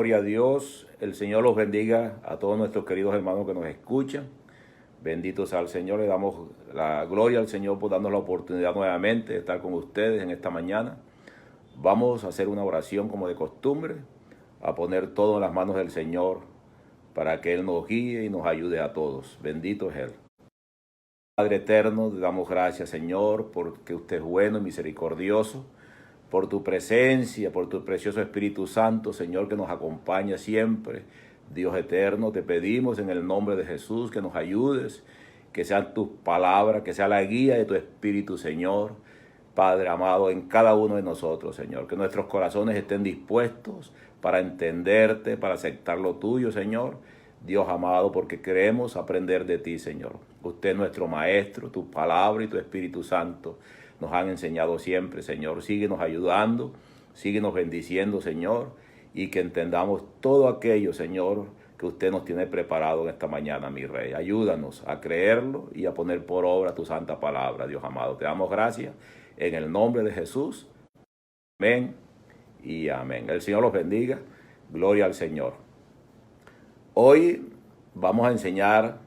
Gloria a Dios. El Señor los bendiga a todos nuestros queridos hermanos que nos escuchan. Bendito sea el Señor. Le damos la gloria al Señor por darnos la oportunidad nuevamente de estar con ustedes en esta mañana. Vamos a hacer una oración como de costumbre, a poner todo en las manos del Señor para que Él nos guíe y nos ayude a todos. Bendito es Él. Padre eterno, te damos gracias, Señor, porque usted es bueno y misericordioso, por tu presencia, por tu precioso Espíritu Santo, Señor, que nos acompaña siempre. Dios eterno, te pedimos en el nombre de Jesús que nos ayudes, que sean tus palabras, que sea la guía de tu Espíritu, Señor. Padre amado, en cada uno de nosotros, Señor, que nuestros corazones estén dispuestos para entenderte, para aceptar lo tuyo, Señor. Dios amado, porque queremos aprender de ti, Señor. Usted es nuestro Maestro, tu palabra y tu Espíritu Santo nos han enseñado siempre, Señor. Síguenos ayudando, síguenos bendiciendo, Señor, y que entendamos todo aquello, Señor, que usted nos tiene preparado en esta mañana, mi Rey. Ayúdanos a creerlo y a poner por obra tu santa palabra, Dios amado. Te damos gracias en el nombre de Jesús. Amén y amén. El Señor los bendiga. Gloria al Señor. Hoy vamos a enseñar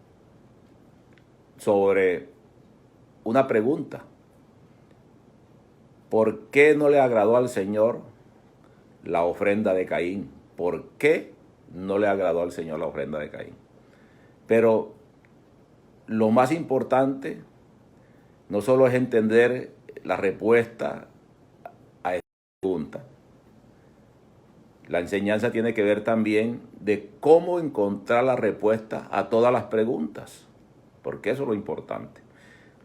sobre una pregunta. ¿Por qué no le agradó al Señor la ofrenda de Caín? ¿Por qué no le agradó al Señor la ofrenda de Caín? Pero lo más importante no solo es entender la respuesta a esta pregunta. La enseñanza tiene que ver también de cómo encontrar la respuesta a todas las preguntas, porque eso es lo importante.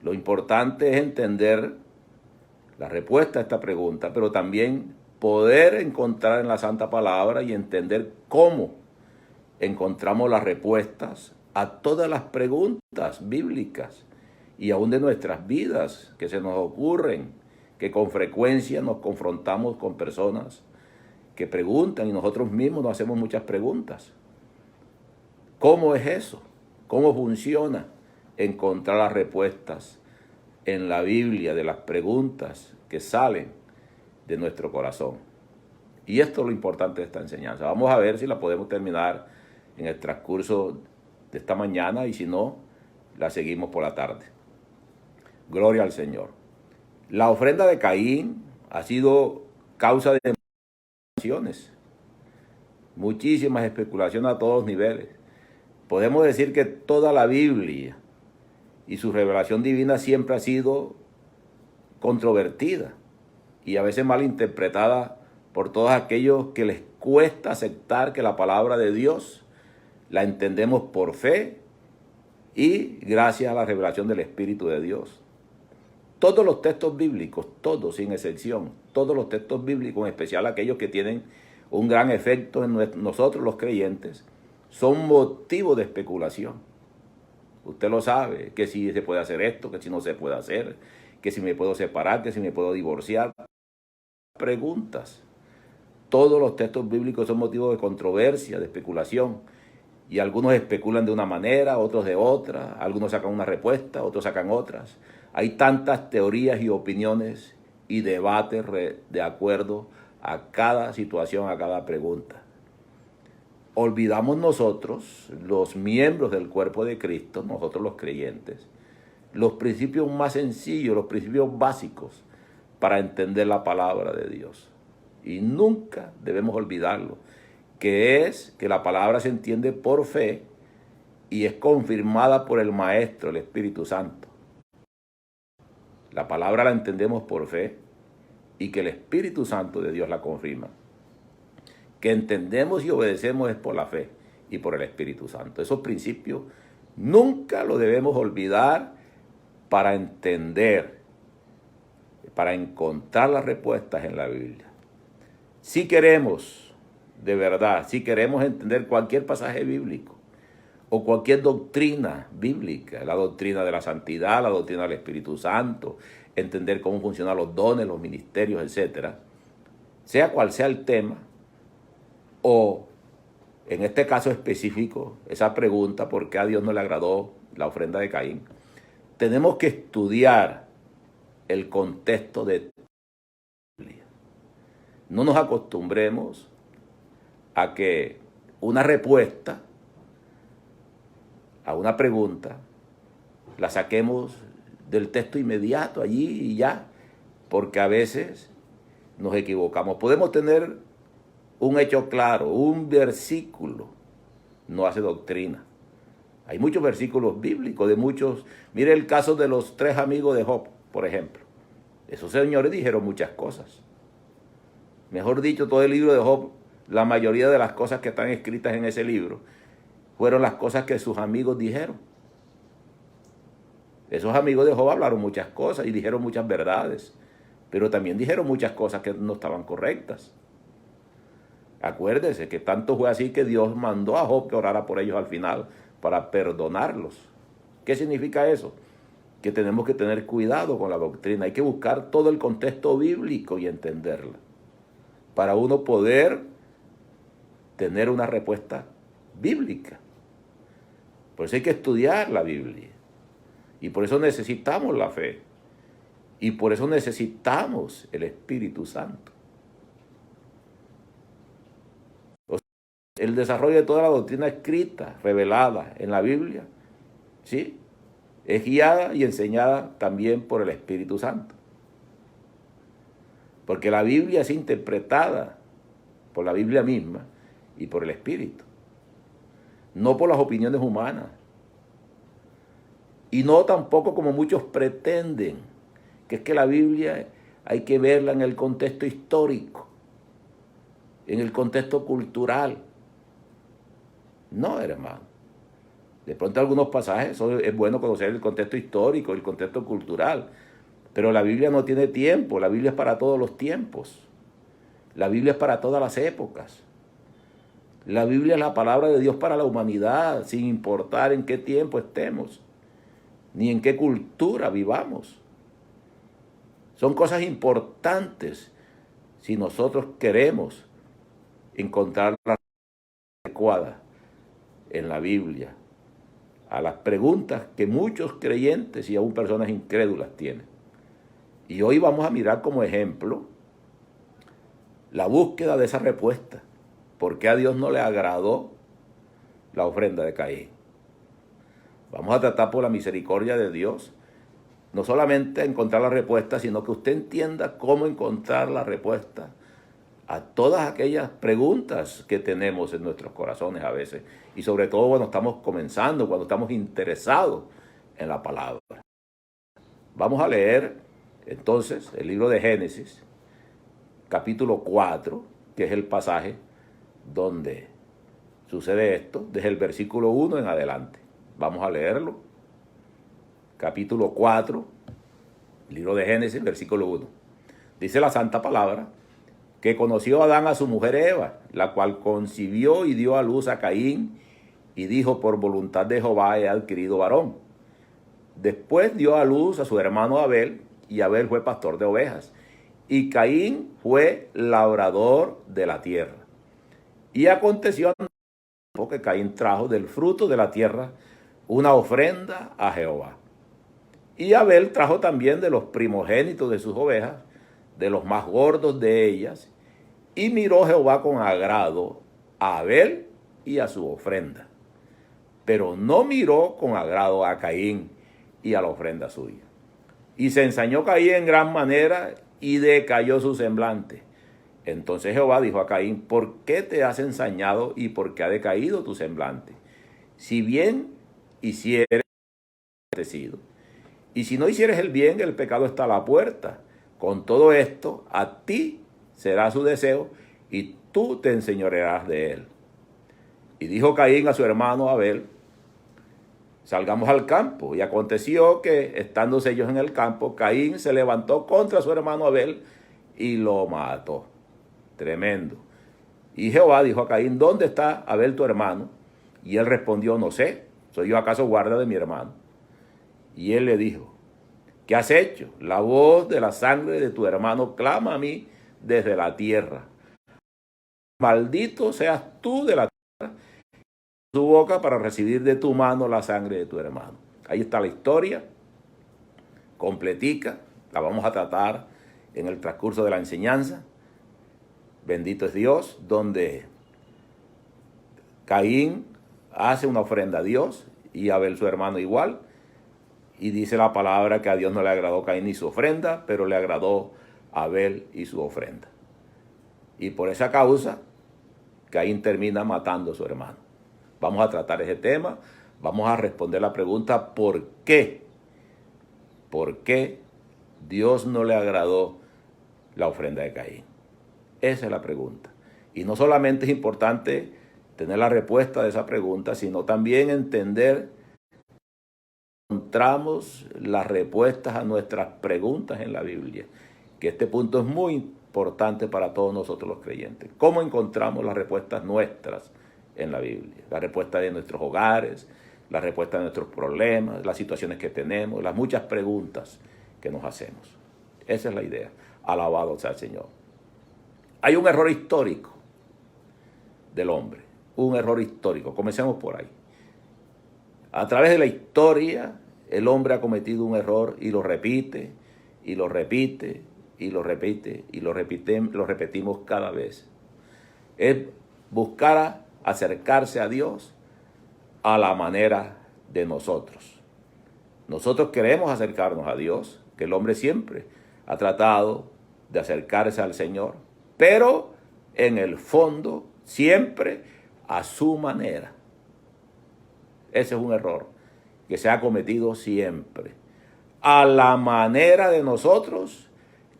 Lo importante es entender la respuesta a esta pregunta, pero también poder encontrar en la Santa Palabra y entender cómo encontramos las respuestas a todas las preguntas bíblicas y aún de nuestras vidas que se nos ocurren, que con frecuencia nos confrontamos con personas que preguntan y nosotros mismos nos hacemos muchas preguntas. ¿Cómo es eso? ¿Cómo funciona encontrar las respuestas en la Biblia de las preguntas que salen de nuestro corazón? Y esto es lo importante de esta enseñanza. Vamos a ver si la podemos terminar en el transcurso de esta mañana y si no, la seguimos por la tarde. Gloria al Señor. La ofrenda de Caín ha sido causa de muchísimas especulaciones a todos niveles. Podemos decir que toda la Biblia y su revelación divina siempre ha sido controvertida y a veces malinterpretada por todos aquellos que les cuesta aceptar que la palabra de Dios la entendemos por fe y gracias a la revelación del Espíritu de Dios. Todos los textos bíblicos, todos sin excepción, todos los textos bíblicos, en especial aquellos que tienen un gran efecto en nosotros los creyentes, son motivo de especulación. Usted lo sabe, que si se puede hacer esto, que si no se puede hacer, que si me puedo separar, que si me puedo divorciar. Preguntas. Todos los textos bíblicos son motivo de controversia, de especulación. Y algunos especulan de una manera, otros de otra, algunos sacan una respuesta, otros sacan otras. Hay tantas teorías y opiniones y debates de acuerdo a cada situación, a cada pregunta. Olvidamos nosotros, los miembros del cuerpo de Cristo, nosotros los creyentes, los principios más sencillos, los principios básicos para entender la palabra de Dios. Y nunca debemos olvidarlo, que es que la palabra se entiende por fe y es confirmada por el Maestro, el Espíritu Santo. La palabra la entendemos por fe y que el Espíritu Santo de Dios la confirma. Que entendemos y obedecemos es por la fe y por el Espíritu Santo. Esos principios nunca los debemos olvidar para entender, para encontrar las respuestas en la Biblia. Si queremos, de verdad, si queremos entender cualquier pasaje bíblico o cualquier doctrina bíblica, la doctrina de la santidad, la doctrina del Espíritu Santo, entender cómo funcionan los dones, los ministerios, etcétera, sea cual sea el tema, o en este caso específico, esa pregunta, ¿por qué a Dios no le agradó la ofrenda de Caín? Tenemos que estudiar el contexto de la Biblia. No nos acostumbremos a que una respuesta a una pregunta la saquemos del texto inmediato allí y ya, porque a veces nos equivocamos. Podemos tener un hecho claro, un versículo no hace doctrina. Hay muchos versículos bíblicos de muchos. Mire el caso de los 3 amigos de Job, por ejemplo. Esos señores dijeron muchas cosas. Mejor dicho, todo el libro de Job, la mayoría de las cosas que están escritas en ese libro fueron las cosas que sus amigos dijeron. Esos amigos de Job hablaron muchas cosas y dijeron muchas verdades, pero también dijeron muchas cosas que no estaban correctas. Acuérdese que tanto fue así que Dios mandó a Job que orara por ellos al final para perdonarlos. ¿Qué significa eso? Que tenemos que tener cuidado con la doctrina. Hay que buscar todo el contexto bíblico y entenderla para uno poder tener una respuesta bíblica. Por eso hay que estudiar la Biblia. Y por eso necesitamos la fe. Y por eso necesitamos el Espíritu Santo. El desarrollo de toda la doctrina escrita, revelada en la Biblia, ¿sí?, es guiada y enseñada también por el Espíritu Santo. Porque la Biblia es interpretada por la Biblia misma y por el Espíritu. No por las opiniones humanas. Y no tampoco como muchos pretenden, que es que la Biblia hay que verla en el contexto histórico, en el contexto cultural. No, hermano. De pronto algunos pasajes, eso es bueno conocer el contexto histórico, el contexto cultural. Pero la Biblia no tiene tiempo, la Biblia es para todos los tiempos. La Biblia es para todas las épocas. La Biblia es la palabra de Dios para la humanidad, sin importar en qué tiempo estemos, ni en qué cultura vivamos. Son cosas importantes si nosotros queremos encontrar la respuesta adecuada en la Biblia a las preguntas que muchos creyentes y aún personas incrédulas tienen. Y hoy vamos a mirar como ejemplo la búsqueda de esa respuesta. ¿Por qué a Dios no le agradó la ofrenda de Caín? Vamos a tratar por la misericordia de Dios, no solamente encontrar la respuesta, sino que usted entienda cómo encontrar la respuesta a todas aquellas preguntas que tenemos en nuestros corazones a veces. Y sobre todo cuando estamos comenzando, cuando estamos interesados en la palabra. Vamos a leer entonces el libro de Génesis, capítulo 4, que es el pasaje donde sucede esto, desde el versículo 1 en adelante. Vamos a leerlo. Capítulo 4, libro de Génesis, versículo 1. Dice la santa palabra que conoció Adán a su mujer Eva, la cual concibió y dio a luz a Caín, y dijo: por voluntad de Jehová he adquirido varón. Después dio a luz a su hermano Abel, y Abel fue pastor de ovejas, y Caín fue labrador de la tierra. Y aconteció que Caín trajo del fruto de la tierra una ofrenda a Jehová. Y Abel trajo también de los primogénitos de sus ovejas, de los más gordos de ellas, y miró Jehová con agrado a Abel y a su ofrenda, pero no miró con agrado a Caín y a la ofrenda suya. Y se ensañó Caín en gran manera y decayó su semblante. Entonces Jehová dijo a Caín: ¿por qué te has ensañado y por qué ha decaído tu semblante? Si bien hicieres, y si no hicieres el bien, el pecado está a la puerta. Con todo esto, a ti será su deseo, y tú te enseñorearás de él. Y dijo Caín a su hermano Abel: salgamos al campo. Y aconteció que, estando ellos en el campo, Caín se levantó contra su hermano Abel y lo mató. Tremendo. Y Jehová dijo a Caín: ¿dónde está Abel tu hermano? Y él respondió: no sé, ¿soy yo acaso guarda de mi hermano? Y él le dijo: ¿qué has hecho? La voz de la sangre de tu hermano clama a mí desde la tierra. Maldito seas tú de la tierra, tu boca, para recibir de tu mano la sangre de tu hermano. Ahí está la historia completica. La vamos a tratar en el transcurso de la enseñanza. Bendito es Dios, donde Caín hace una ofrenda a Dios y Abel su hermano igual. Y dice la palabra que a Dios no le agradó Caín y su ofrenda, pero le agradó Abel y su ofrenda. Y por esa causa, Caín termina matando a su hermano. Vamos a tratar ese tema. Vamos a responder la pregunta, ¿por qué? ¿Por qué Dios no le agradó la ofrenda de Caín? Esa es la pregunta. Y no solamente es importante tener la respuesta de esa pregunta, sino también entender que encontramos las respuestas a nuestras preguntas en la Biblia. Que este punto es muy importante para todos nosotros los creyentes. ¿Cómo encontramos las respuestas nuestras en la Biblia? La respuesta de nuestros hogares, la respuesta de nuestros problemas, las situaciones que tenemos, las muchas preguntas que nos hacemos. Esa es la idea. Alabado sea el Señor. Hay un error histórico del hombre. Un error histórico. Comencemos por ahí. A través de la historia, el hombre ha cometido un error y lo repite, y lo repite, y lo repite, y lo repetimos cada vez. Es buscar acercarse a Dios a la manera de nosotros. Nosotros queremos acercarnos a Dios, que el hombre siempre ha tratado de acercarse al Señor, pero en el fondo siempre a su manera. Ese es un error que se ha cometido siempre. A la manera de nosotros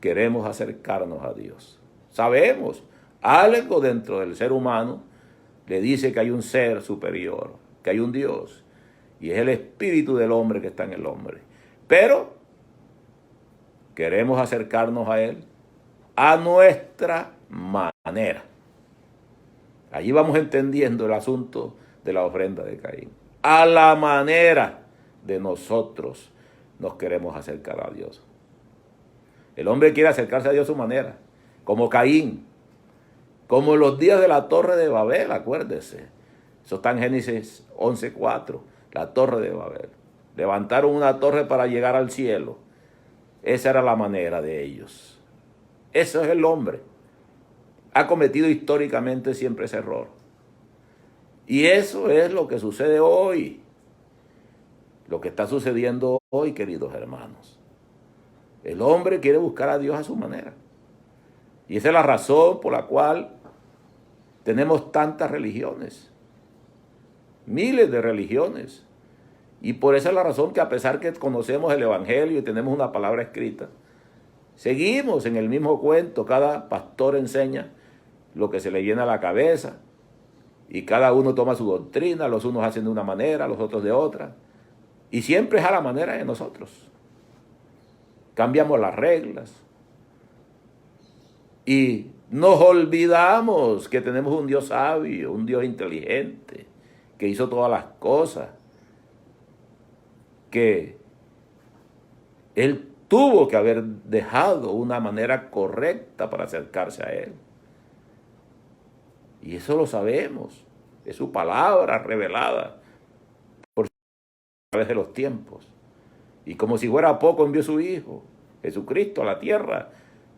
queremos acercarnos a Dios. Sabemos, algo dentro del ser humano le dice que hay un ser superior, que hay un Dios, y es el espíritu del hombre que está en el hombre. Pero queremos acercarnos a Él a nuestra manera. Allí vamos entendiendo el asunto de la ofrenda de Caín. A la manera de nosotros nos queremos acercar a Dios. El hombre quiere acercarse a Dios a su manera, como Caín, como en los días de la Torre de Babel, acuérdese. Eso está en Génesis 11:4, la Torre de Babel. Levantaron una torre para llegar al cielo. Esa era la manera de ellos. Eso es el hombre. Ha cometido históricamente siempre ese error. Y eso es lo que sucede hoy. Lo que está sucediendo hoy, queridos hermanos. El hombre quiere buscar a Dios a su manera. Y esa es la razón por la cual tenemos tantas religiones. Miles de religiones. Y por esa es la razón que a pesar que conocemos el Evangelio y tenemos una palabra escrita, seguimos en el mismo cuento. Cada pastor enseña lo que se le llena la cabeza y cada uno toma su doctrina. Los unos hacen de una manera, los otros de otra. Y siempre es a la manera de nosotros. Cambiamos las reglas. Y nos olvidamos que tenemos un Dios sabio, un Dios inteligente, que hizo todas las cosas, que Él tuvo que haber dejado una manera correcta para acercarse a Él. Y eso lo sabemos, es su palabra revelada por a través de los tiempos. Y como si fuera poco, envió su Hijo, Jesucristo, a la tierra,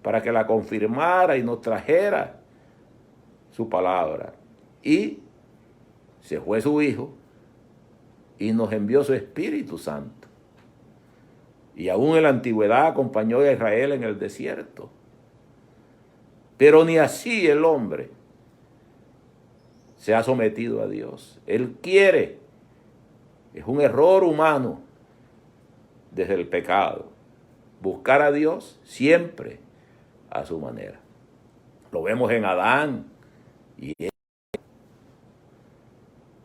para que la confirmara y nos trajera su palabra. Y se fue su Hijo y nos envió su Espíritu Santo. Y aún en la antigüedad acompañó a Israel en el desierto. Pero ni así el hombre se ha sometido a Dios. Él quiere, es un error humano desde el pecado, buscar a Dios siempre a su manera. Lo vemos en Adán y Eva.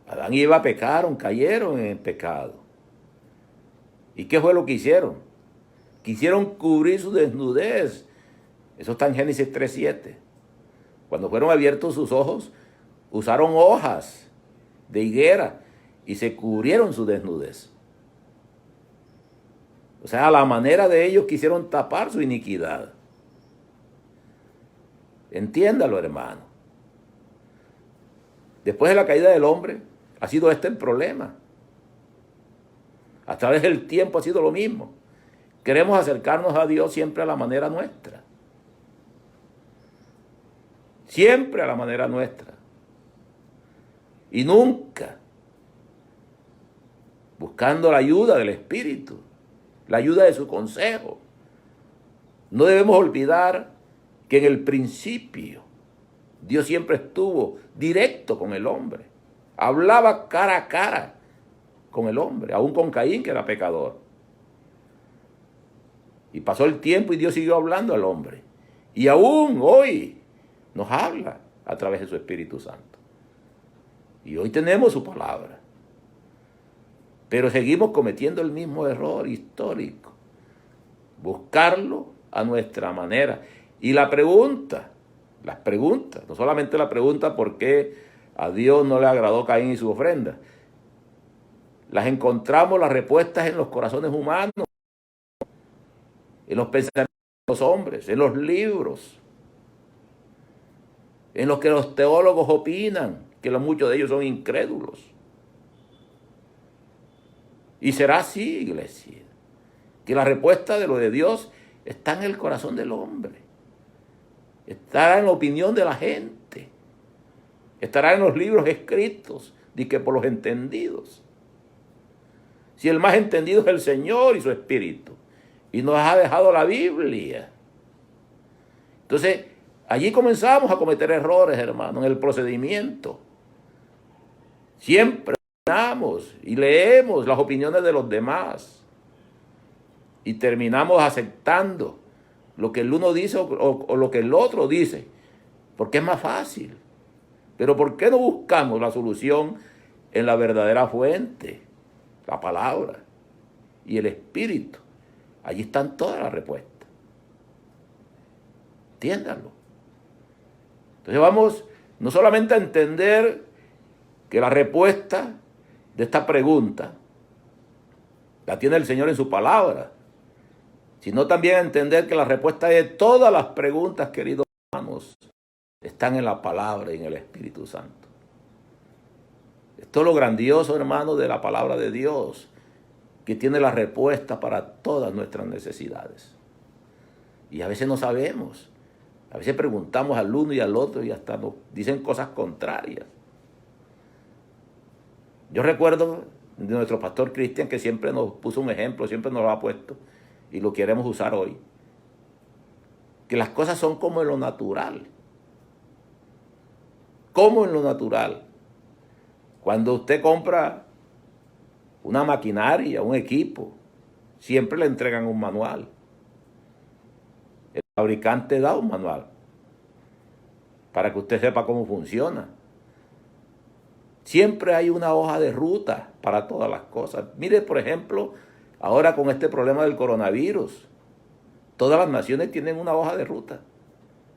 Adán y Eva pecaron, cayeron en el pecado. ¿Y qué fue lo que hicieron? Quisieron cubrir su desnudez. Eso está en Génesis 3:7. Cuando fueron abiertos sus ojos, usaron hojas de higuera y se cubrieron su desnudez. O sea, a la manera de ellos quisieron tapar su iniquidad. Entiéndalo, hermano. Después de la caída del hombre, ha sido este el problema. A través del tiempo ha sido lo mismo. Queremos acercarnos a Dios siempre a la manera nuestra. Siempre a la manera nuestra. y nunca buscando la ayuda del Espíritu, la ayuda de su consejo. No debemos olvidar que en el principio Dios siempre estuvo directo con el hombre. Hablaba cara a cara con el hombre, aún con Caín, que era pecador. Y pasó el tiempo y Dios siguió hablando al hombre. Y aún hoy nos habla a través de su Espíritu Santo. Y hoy tenemos su palabra. Pero seguimos cometiendo el mismo error histórico. Buscarlo a nuestra manera. Y las preguntas, no solamente la pregunta por qué a Dios no le agradó Caín y su ofrenda. Las encontramos las respuestas en los corazones humanos, en los pensamientos de los hombres, en los libros, en los que los teólogos opinan, que muchos de ellos son incrédulos. Y será así, iglesia, que la respuesta de lo de Dios está en el corazón del hombre, estará en la opinión de la gente, estará en los libros escritos, de que por los entendidos. Si el más entendido es el Señor y su Espíritu, y nos ha dejado la Biblia. Entonces, allí comenzamos a cometer errores, hermano, en el procedimiento. Siempre y leemos las opiniones de los demás y terminamos aceptando lo que el uno dice o lo que el otro dice, porque es más fácil. Pero ¿por qué no buscamos la solución en la verdadera fuente, la palabra y el Espíritu? Allí están todas las respuestas. Entiéndanlo. Entonces vamos no solamente a entender que la respuesta de esta pregunta la tiene el Señor en su palabra, sino también a entender que la respuesta de todas las preguntas, queridos hermanos, están en la palabra y en el Espíritu Santo. Esto es lo grandioso, hermano, de la palabra de Dios, que tiene la respuesta para todas nuestras necesidades. Y a veces no sabemos, a veces preguntamos al uno y al otro y hasta nos dicen cosas contrarias. Yo recuerdo de nuestro pastor Cristian, que siempre nos puso un ejemplo, siempre nos lo ha puesto y lo queremos usar hoy. Que las cosas son como en lo natural. Como en lo natural. Cuando usted compra una maquinaria, un equipo, siempre le entregan un manual. El fabricante da un manual para que usted sepa cómo funciona. Siempre hay una hoja de ruta para todas las cosas. Mire, por ejemplo, ahora con este problema del coronavirus, todas las naciones tienen una hoja de ruta.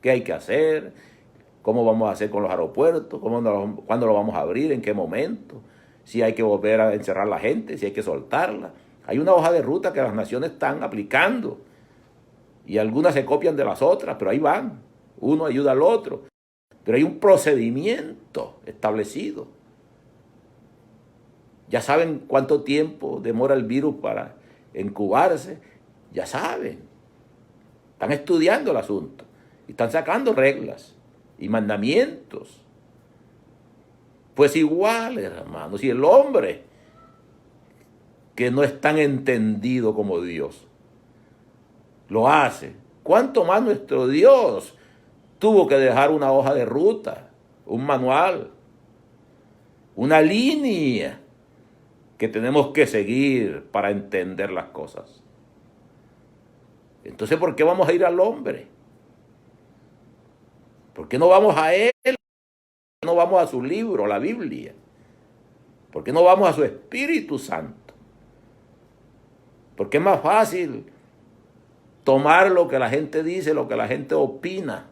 ¿Qué hay que hacer? ¿Cómo vamos a hacer con los aeropuertos? ¿Cuándo lo vamos a abrir? ¿En qué momento? Si hay que volver a encerrar a la gente, si hay que soltarla. Hay una hoja de ruta que las naciones están aplicando. Y algunas se copian de las otras, pero ahí van. Uno ayuda al otro. Pero hay un procedimiento establecido. Ya saben cuánto tiempo demora el virus para incubarse. Ya saben. Están estudiando el asunto. Y están sacando reglas y mandamientos. Pues igual, hermanos, si el hombre que no es tan entendido como Dios lo hace, ¿cuánto más nuestro Dios tuvo que dejar una hoja de ruta, un manual, una línea que tenemos que seguir para entender las cosas? Entonces, ¿por qué vamos a ir al hombre? ¿Por qué no vamos a él? ¿Por qué no vamos a su libro, la Biblia? ¿Por qué no vamos a su Espíritu Santo? Porque es más fácil tomar lo que la gente dice, lo que la gente opina,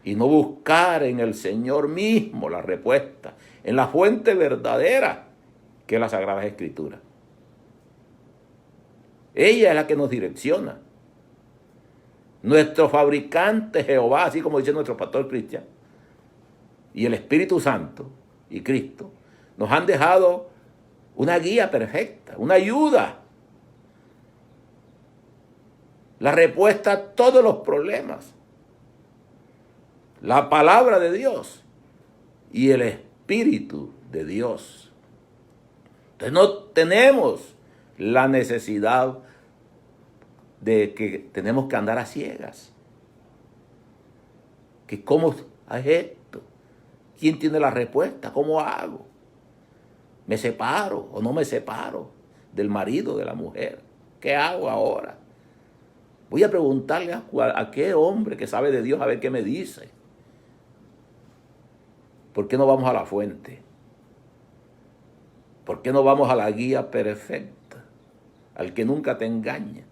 y no buscar en el Señor mismo la respuesta, en la fuente verdadera que es la Sagrada Escritura. Ella es la que nos direcciona. Nuestro fabricante Jehová, así como dice nuestro pastor Cristian, y el Espíritu Santo y Cristo, nos han dejado una guía perfecta, una ayuda, la respuesta a todos los problemas, la palabra de Dios y el Espíritu Espíritu de Dios. Entonces no tenemos la necesidad de que tenemos que andar a ciegas. Que ¿cómo es esto? ¿Quién tiene la respuesta? ¿Cómo hago? ¿Me separo o no me separo del marido, de la mujer? ¿Qué hago ahora? Voy a preguntarle a qué hombre que sabe de Dios a ver qué me dice. ¿Por qué no vamos a la fuente? ¿Por qué no vamos a la guía perfecta? Al que nunca te engaña.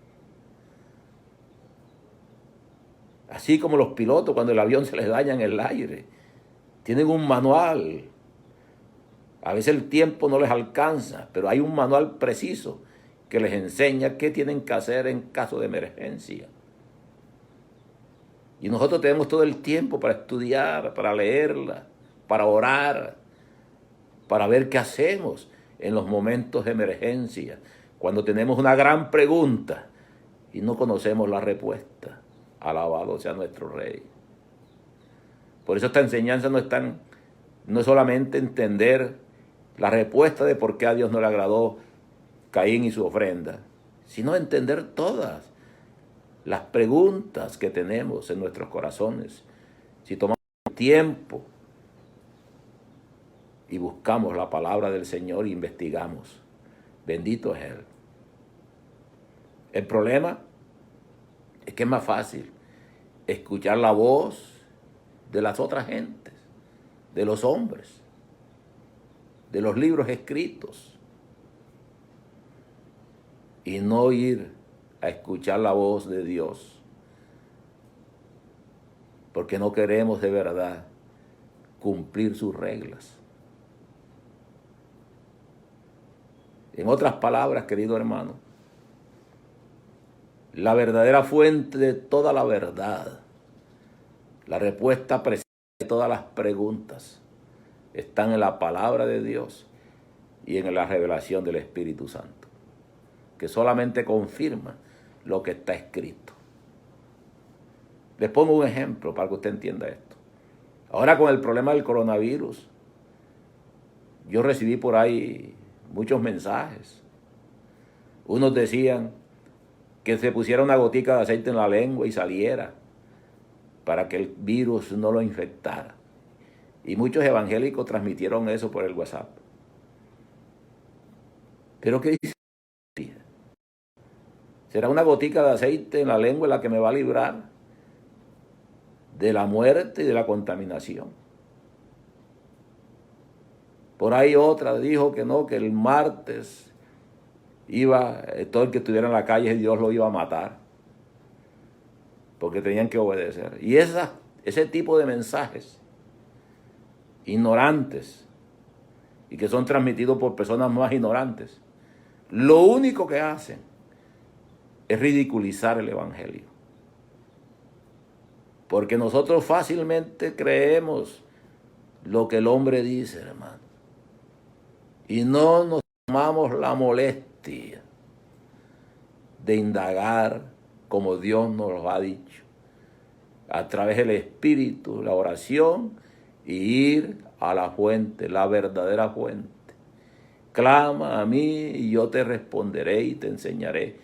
Así como los pilotos cuando el avión se les daña en el aire, tienen un manual. A veces el tiempo no les alcanza, pero hay un manual preciso que les enseña qué tienen que hacer en caso de emergencia. Y nosotros tenemos todo el tiempo para estudiar, para leerla, para orar, para ver qué hacemos en los momentos de emergencia, cuando tenemos una gran pregunta y no conocemos la respuesta. Alabado sea nuestro Rey. Por eso esta enseñanza no es solamente entender la respuesta de por qué a Dios no le agradó Caín y su ofrenda, sino entender todas las preguntas que tenemos en nuestros corazones. Si tomamos tiempo y buscamos la palabra del Señor e investigamos, bendito es Él. El problema es que es más fácil escuchar la voz de las otras gentes, de los hombres, de los libros escritos, y no ir a escuchar la voz de Dios, porque no queremos de verdad cumplir sus reglas. En otras palabras, querido hermano, la verdadera fuente de toda la verdad, la respuesta precisa de todas las preguntas, están en la palabra de Dios y en la revelación del Espíritu Santo, que solamente confirma lo que está escrito. Les pongo un ejemplo para que usted entienda esto. Ahora con el problema del coronavirus, yo recibí por ahí muchos mensajes. Unos decían que se pusiera una gotica de aceite en la lengua y saliera para que el virus no lo infectara. Y muchos evangélicos transmitieron eso por el WhatsApp. ¿Pero qué dice? ¿Será una gotica de aceite en la lengua la que me va a librar de la muerte y de la contaminación? Por ahí otra dijo que no, que el martes todo el que estuviera en la calle Dios lo iba a matar, porque tenían que obedecer. Y ese tipo de mensajes ignorantes y que son transmitidos por personas más ignorantes, lo único que hacen es ridiculizar el evangelio. Porque nosotros fácilmente creemos lo que el hombre dice, hermano. Y no nos tomamos la molestia de indagar como Dios nos lo ha dicho, a través del Espíritu, la oración, y ir a la fuente, la verdadera fuente. Clama a mí y yo te responderé y te enseñaré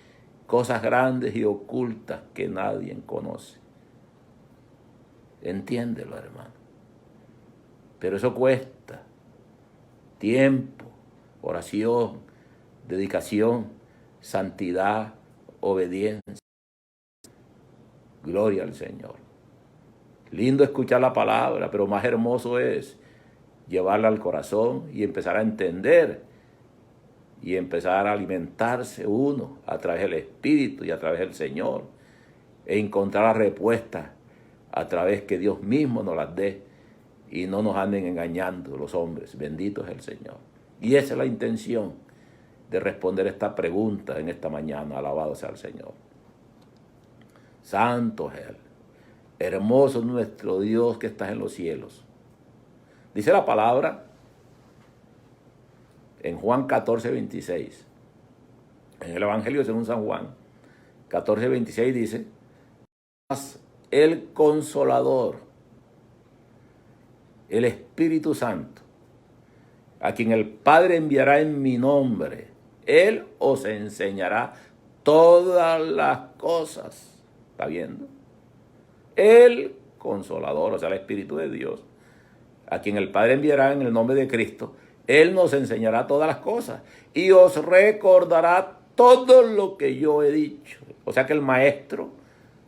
cosas grandes y ocultas que nadie conoce. Entiéndelo, hermano. Pero eso cuesta tiempo, oración, dedicación, santidad, obediencia. Gloria al Señor. Lindo escuchar la palabra, pero más hermoso es llevarla al corazón y empezar a entender y empezar a alimentarse uno a través del Espíritu y a través del Señor, e encontrar la respuesta a través que Dios mismo nos las dé y no nos anden engañando los hombres. Bendito es el Señor. Y esa es la intención de responder esta pregunta en esta mañana. Alabado sea el Señor. Santo es Él. Hermoso nuestro Dios que estás en los cielos. Dice la palabra en Juan 14:26. En el Evangelio según San Juan 14:26 dice: el Consolador, el Espíritu Santo, a quien el Padre enviará en mi nombre. Él os enseñará todas las cosas. ¿Está viendo? El Consolador, o sea, el Espíritu de Dios, a quien el Padre enviará en el nombre de Cristo, Él nos enseñará todas las cosas y os recordará todo lo que yo he dicho. O sea que el Maestro,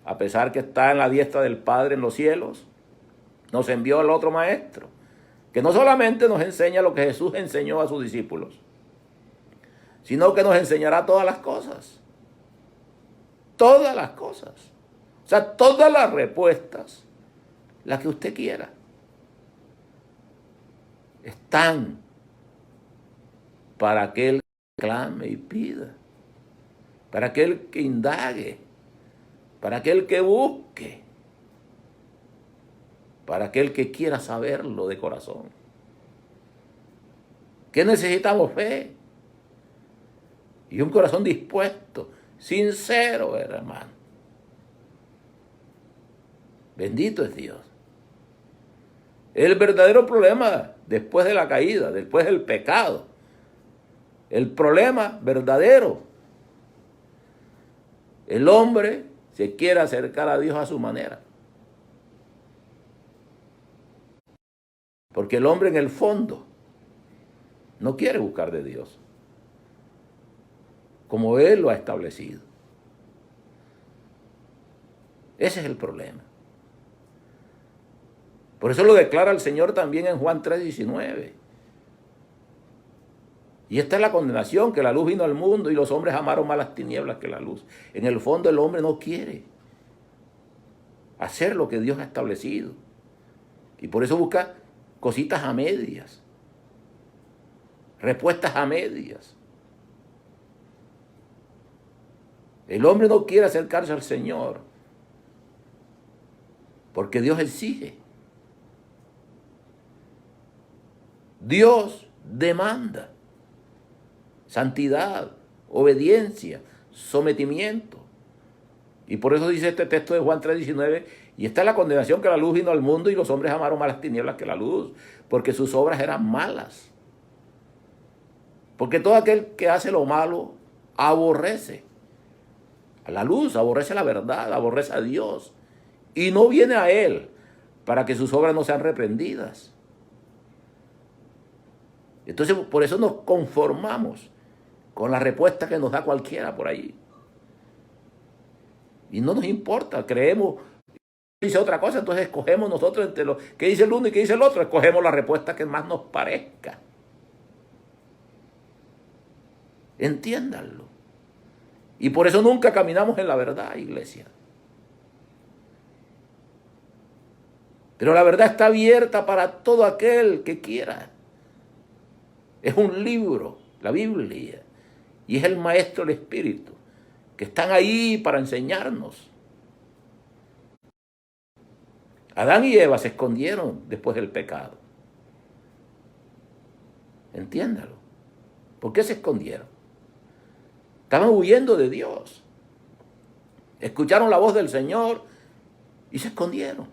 a pesar que está en la diestra del Padre en los cielos, nos envió al otro Maestro, que no solamente nos enseña lo que Jesús enseñó a sus discípulos, sino que nos enseñará todas las cosas. Todas las cosas. O sea, todas las respuestas, las que usted quiera, están para aquel que clame y pida, para aquel que indague, para aquel que busque, para aquel que quiera saberlo de corazón. ¿Qué necesitamos? Fe y un corazón dispuesto, sincero, hermano. Bendito es Dios. El verdadero problema después de la caída, después del pecado, el problema verdadero, el hombre se quiere acercar a Dios a su manera. Porque el hombre en el fondo no quiere buscar de Dios, como Él lo ha establecido. Ese es el problema. Por eso lo declara el Señor también en Juan 3:19. Y esta es la condenación, que la luz vino al mundo y los hombres amaron más las tinieblas que la luz. En el fondo el hombre no quiere hacer lo que Dios ha establecido. Y por eso busca cositas a medias, respuestas a medias. El hombre no quiere acercarse al Señor porque Dios exige. Dios demanda santidad, obediencia, sometimiento. Y por eso dice este texto de Juan 3:19, y esta es la condenación, que la luz vino al mundo y los hombres amaron más las tinieblas que la luz, porque sus obras eran malas. Porque todo aquel que hace lo malo aborrece a la luz, aborrece la verdad, aborrece a Dios, y no viene a Él para que sus obras no sean reprendidas. Entonces, por eso nos conformamos con la respuesta que nos da cualquiera por ahí. Y no nos importa, creemos, dice otra cosa, entonces escogemos nosotros entre lo que dice el uno y que dice el otro, escogemos la respuesta que más nos parezca. Entiéndanlo. Y por eso nunca caminamos en la verdad, iglesia. Pero la verdad está abierta para todo aquel que quiera. Es un libro, la Biblia, y es el Maestro, el Espíritu, que están ahí para enseñarnos. Adán y Eva se escondieron después del pecado. Entiéndalo. ¿Por qué se escondieron? Estaban huyendo de Dios. Escucharon la voz del Señor y se escondieron.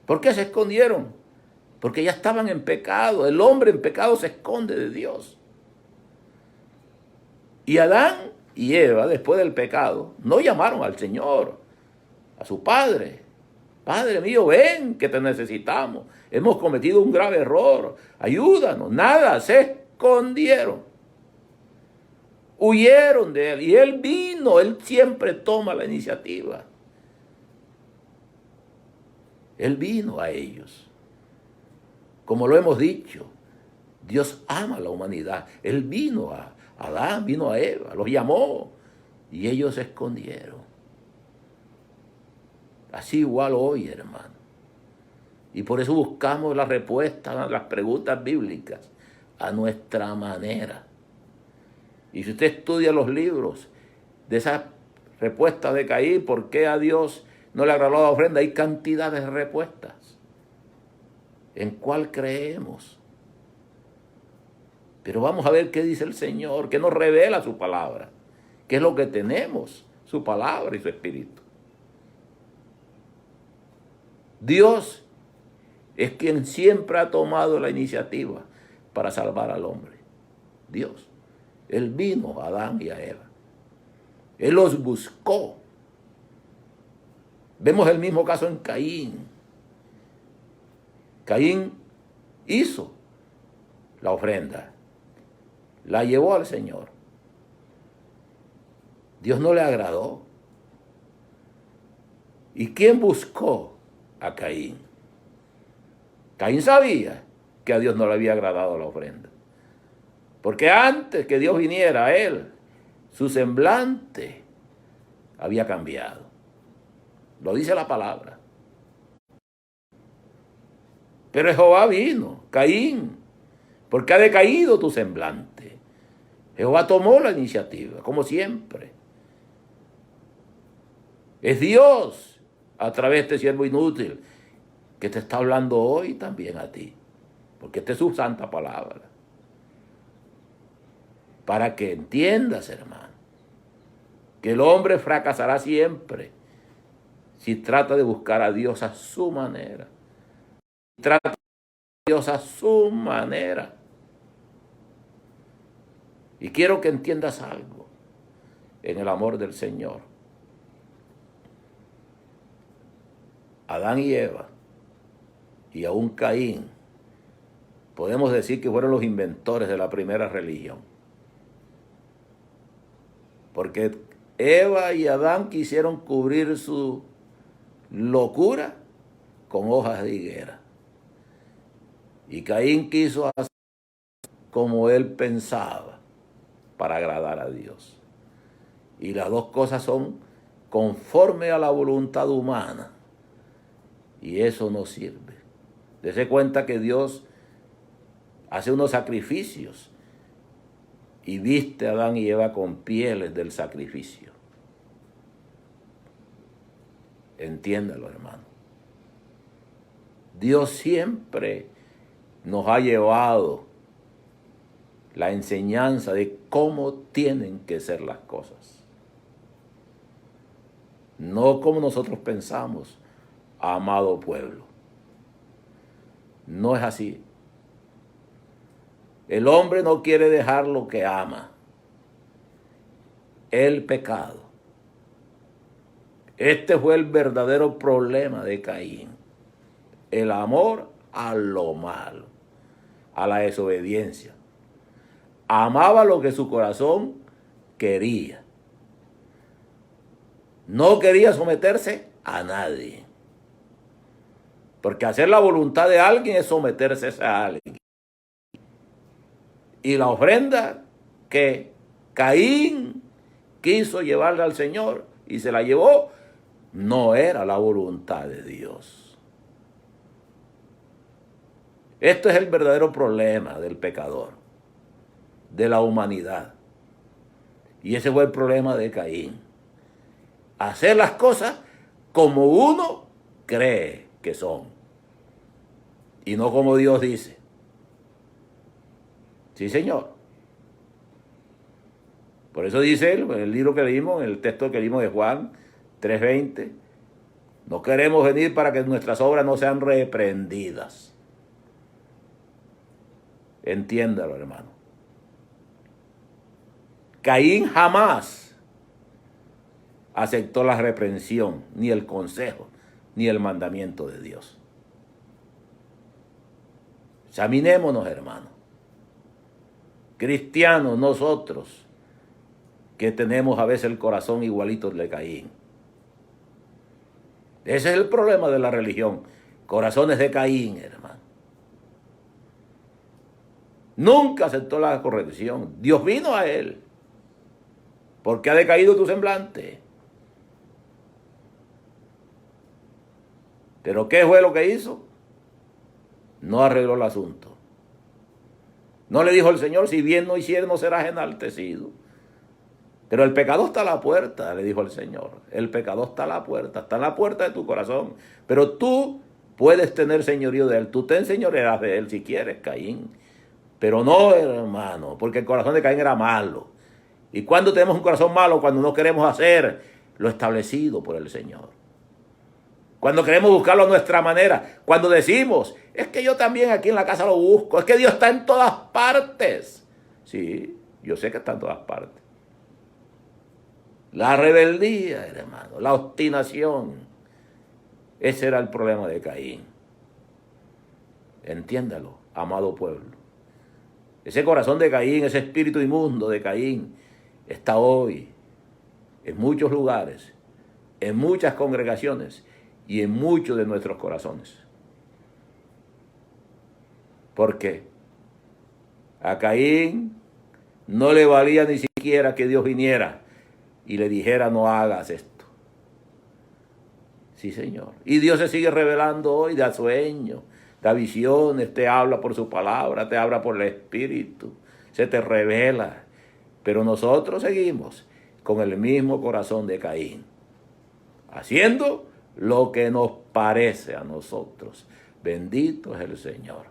¿Por qué se escondieron? Porque ya estaban en pecado. El hombre en pecado se esconde de Dios. Y Adán y Eva, después del pecado, no llamaron al Señor, a su Padre. Padre mío, ven que te necesitamos. Hemos cometido un grave error. Ayúdanos. Nada, se escondieron. Huyeron de Él. Y Él vino. Él siempre toma la iniciativa. Él vino a ellos. Como lo hemos dicho, Dios ama a la humanidad. Él vino a Adán, vino a Eva, los llamó y ellos se escondieron. Así igual hoy, hermano. Y por eso buscamos la respuesta a las preguntas bíblicas a nuestra manera. Y si usted estudia los libros de esas respuestas de Caín, ¿por qué a Dios no le agradó la ofrenda? Hay cantidades de respuestas. ¿En cuál creemos? Pero vamos a ver qué dice el Señor, qué nos revela su palabra, qué es lo que tenemos, su palabra y su espíritu. Dios es quien siempre ha tomado la iniciativa para salvar al hombre. Dios. Él vino a Adán y a Eva. Él los buscó. Vemos el mismo caso en Caín. Caín hizo la ofrenda, la llevó al Señor. Dios no le agradó. ¿Y quién buscó a Caín? Caín sabía que a Dios no le había agradado la ofrenda. Porque antes que Dios viniera a él, su semblante había cambiado. Lo dice la palabra. Pero Jehová vino, Caín, porque ha decaído tu semblante. Jehová tomó la iniciativa, como siempre. Es Dios, a través de este siervo inútil, que te está hablando hoy también a ti. Porque esta es su santa palabra. Para que entiendas, hermano, que el hombre fracasará siempre si trata de buscar a Dios a su manera. Trata a Dios a su manera. Y quiero que entiendas algo en el amor del Señor. Adán y Eva, y aún Caín, podemos decir que fueron los inventores de la primera religión. Porque Eva y Adán quisieron cubrir su locura con hojas de higuera. Y Caín quiso hacer como él pensaba para agradar a Dios. Y las dos cosas son conforme a la voluntad humana. Y eso no sirve. Dese cuenta que Dios hace unos sacrificios y viste a Adán y Eva con pieles del sacrificio. Entiéndalo, hermano. Dios siempre nos ha llevado la enseñanza de cómo tienen que ser las cosas. No como nosotros pensamos, amado pueblo. No es así. El hombre no quiere dejar lo que ama. El pecado. Este fue el verdadero problema de Caín. El amor a lo malo, a la desobediencia. Amaba lo que su corazón quería. No quería someterse a nadie. Porque hacer la voluntad de alguien es someterse a alguien. Y la ofrenda que Caín quiso llevarle al Señor y se la llevó, no era la voluntad de Dios. Esto es el verdadero problema del pecador, de la humanidad. Y ese fue el problema de Caín. Hacer las cosas como uno cree que son. Y no como Dios dice. Sí, Señor. Por eso dice él, en el libro que leímos, en el texto que leímos de Juan 3:20, no queremos venir para que nuestras obras no sean reprendidas. Entiéndalo, hermano. Caín jamás aceptó la reprensión, ni el consejo, ni el mandamiento de Dios. Examinémonos, hermano. Cristianos nosotros, que tenemos a veces el corazón igualito al de Caín. Ese es el problema de la religión. Corazones de Caín, hermano. Nunca aceptó la corrección. Dios vino a él. Porque ha decaído tu semblante. Pero ¿qué fue lo que hizo? No arregló el asunto. No le dijo el Señor, si bien no hicieres, no serás enaltecido. Pero el pecado está a la puerta, le dijo el Señor. El pecado está a la puerta, está en la puerta de tu corazón. Pero tú puedes tener señorío de él. Tú te enseñorearás de él si quieres, Caín. Pero no, hermano, porque el corazón de Caín era malo. ¿Y cuando tenemos un corazón malo? Cuando no queremos hacer lo establecido por el Señor. Cuando queremos buscarlo a nuestra manera. Cuando decimos, es que yo también aquí en la casa lo busco. Es que Dios está en todas partes. Sí, yo sé que está en todas partes. La rebeldía, hermano, la obstinación. Ese era el problema de Caín. Entiéndalo, amado pueblo. Ese corazón de Caín, ese espíritu inmundo de Caín, está hoy en muchos lugares, en muchas congregaciones y en muchos de nuestros corazones. ¿Por qué? A Caín no le valía ni siquiera que Dios viniera y le dijera no hagas esto. Sí, Señor. Y Dios se sigue revelando hoy, da sueños, da visiones, te habla por su palabra, te habla por el Espíritu, se te revela. Pero nosotros seguimos con el mismo corazón de Caín, haciendo lo que nos parece a nosotros. Bendito es el Señor.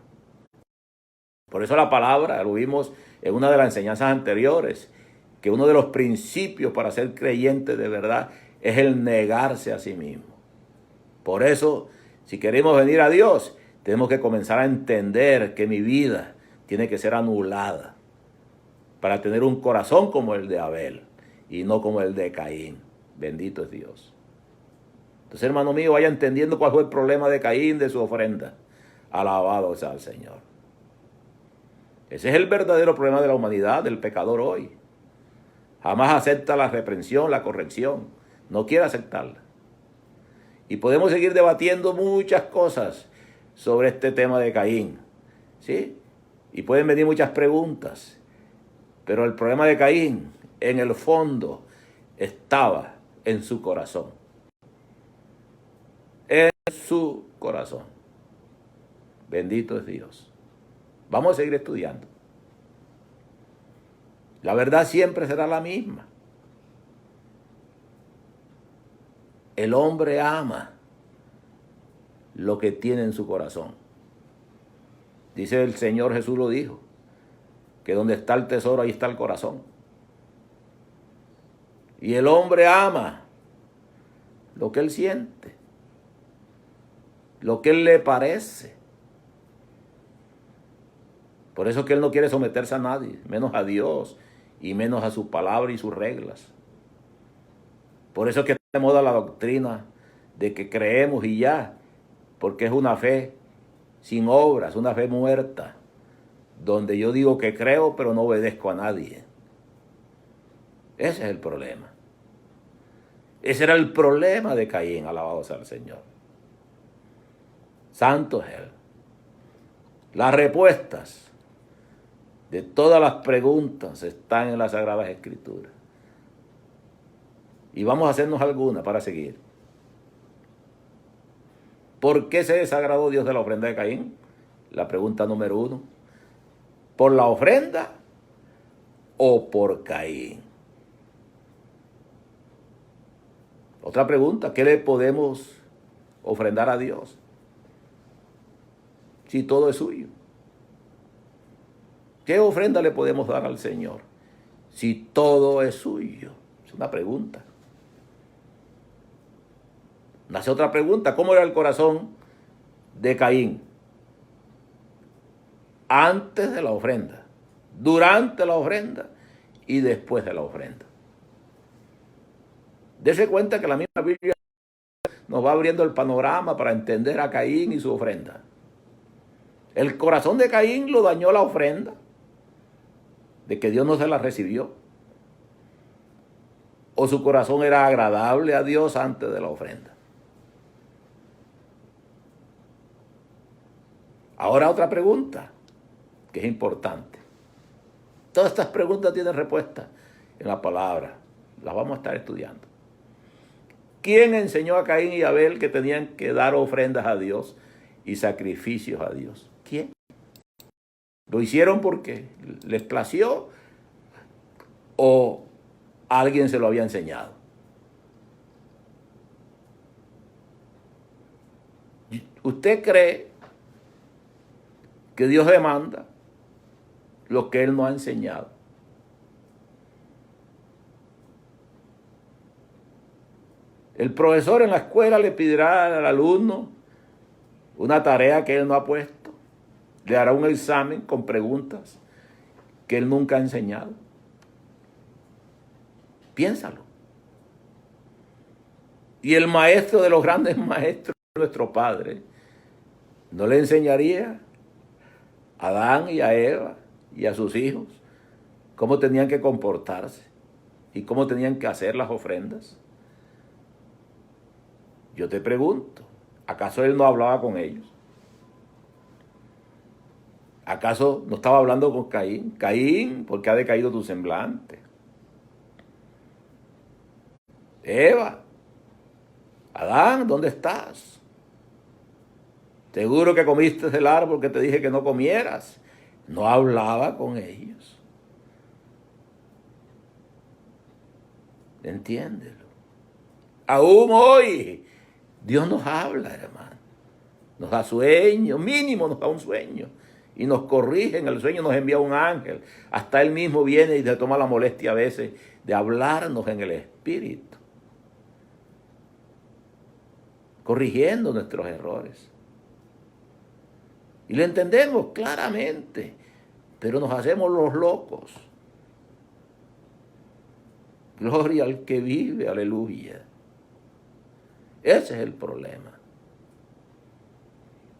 Por eso la palabra, lo vimos en una de las enseñanzas anteriores, que uno de los principios para ser creyente de verdad es el negarse a sí mismo. Por eso, si queremos venir a Dios, tenemos que comenzar a entender que mi vida tiene que ser anulada para tener un corazón como el de Abel y no como el de Caín. Bendito es Dios. Entonces, hermano mío, vaya entendiendo cuál fue el problema de Caín, de su ofrenda. Alabado sea el Señor. Ese es el verdadero problema de la humanidad, del pecador hoy. Jamás acepta la reprensión, la corrección. No quiere aceptarla. Y podemos seguir debatiendo muchas cosas sobre este tema de Caín. ¿Sí? Y pueden venir muchas preguntas. Pero el problema de Caín, en el fondo, estaba en su corazón. En su corazón. Bendito es Dios. Vamos a seguir estudiando. La verdad siempre será la misma. El hombre ama lo que tiene en su corazón. Dice el Señor Jesús, lo dijo, que donde está el tesoro, ahí está el corazón. Y el hombre ama lo que él siente, lo que él le parece. Por eso es que él no quiere someterse a nadie, menos a Dios y menos a su palabra y sus reglas. Por eso es que está de moda la doctrina de que creemos y ya, porque es una fe sin obras, una fe muerta, donde yo digo que creo pero no obedezco a nadie. Ese es el problema. Ese era el problema de Caín, alabado sea el Señor. Santo es Él. Las respuestas de todas las preguntas están en las Sagradas Escrituras. Y vamos a hacernos algunas para seguir. ¿Por qué se desagradó Dios de la ofrenda de Caín? La pregunta número 1. ¿Por la ofrenda o por Caín? Otra pregunta, ¿qué le podemos ofrendar a Dios si todo es suyo? ¿Qué ofrenda le podemos dar al Señor si todo es suyo? Es una pregunta. Nace otra pregunta, ¿cómo era el corazón de Caín? Antes de la ofrenda, durante la ofrenda y después de la ofrenda. Dese cuenta que la misma Biblia nos va abriendo el panorama para entender a Caín y su ofrenda. El corazón de Caín lo dañó la ofrenda, de que Dios no se la recibió. O su corazón era agradable a Dios antes de la ofrenda. Ahora otra pregunta, que es importante. Todas estas preguntas tienen respuesta en la palabra. Las vamos a estar estudiando. ¿Quién enseñó a Caín y Abel que tenían que dar ofrendas a Dios y sacrificios a Dios? ¿Quién? ¿Lo hicieron porque les plació o alguien se lo había enseñado? ¿Usted cree que Dios demanda lo que Él no ha enseñado? El profesor en la escuela le pedirá al alumno una tarea que él no ha puesto. Le hará un examen con preguntas que él nunca ha enseñado. Piénsalo. Y el maestro de los grandes maestros, nuestro Padre, ¿no le enseñaría a Adán y a Eva y a sus hijos cómo tenían que comportarse y cómo tenían que hacer las ofrendas? Yo te pregunto, ¿acaso él no hablaba con ellos? ¿Acaso no estaba hablando con Caín? Caín, ¿por qué ha decaído tu semblante? Eva, Adán, ¿dónde estás? Seguro que comiste del árbol que te dije que no comieras. No hablaba con ellos. Entiéndelo. Aún hoy, Dios nos habla, hermano. Nos da sueño, mínimo nos da un sueño. Y nos corrige en el sueño, nos envía un ángel. Hasta Él mismo viene y se toma la molestia a veces de hablarnos en el espíritu, corrigiendo nuestros errores. Y lo entendemos claramente, pero nos hacemos los locos. Gloria al que vive, aleluya. Ese es el problema.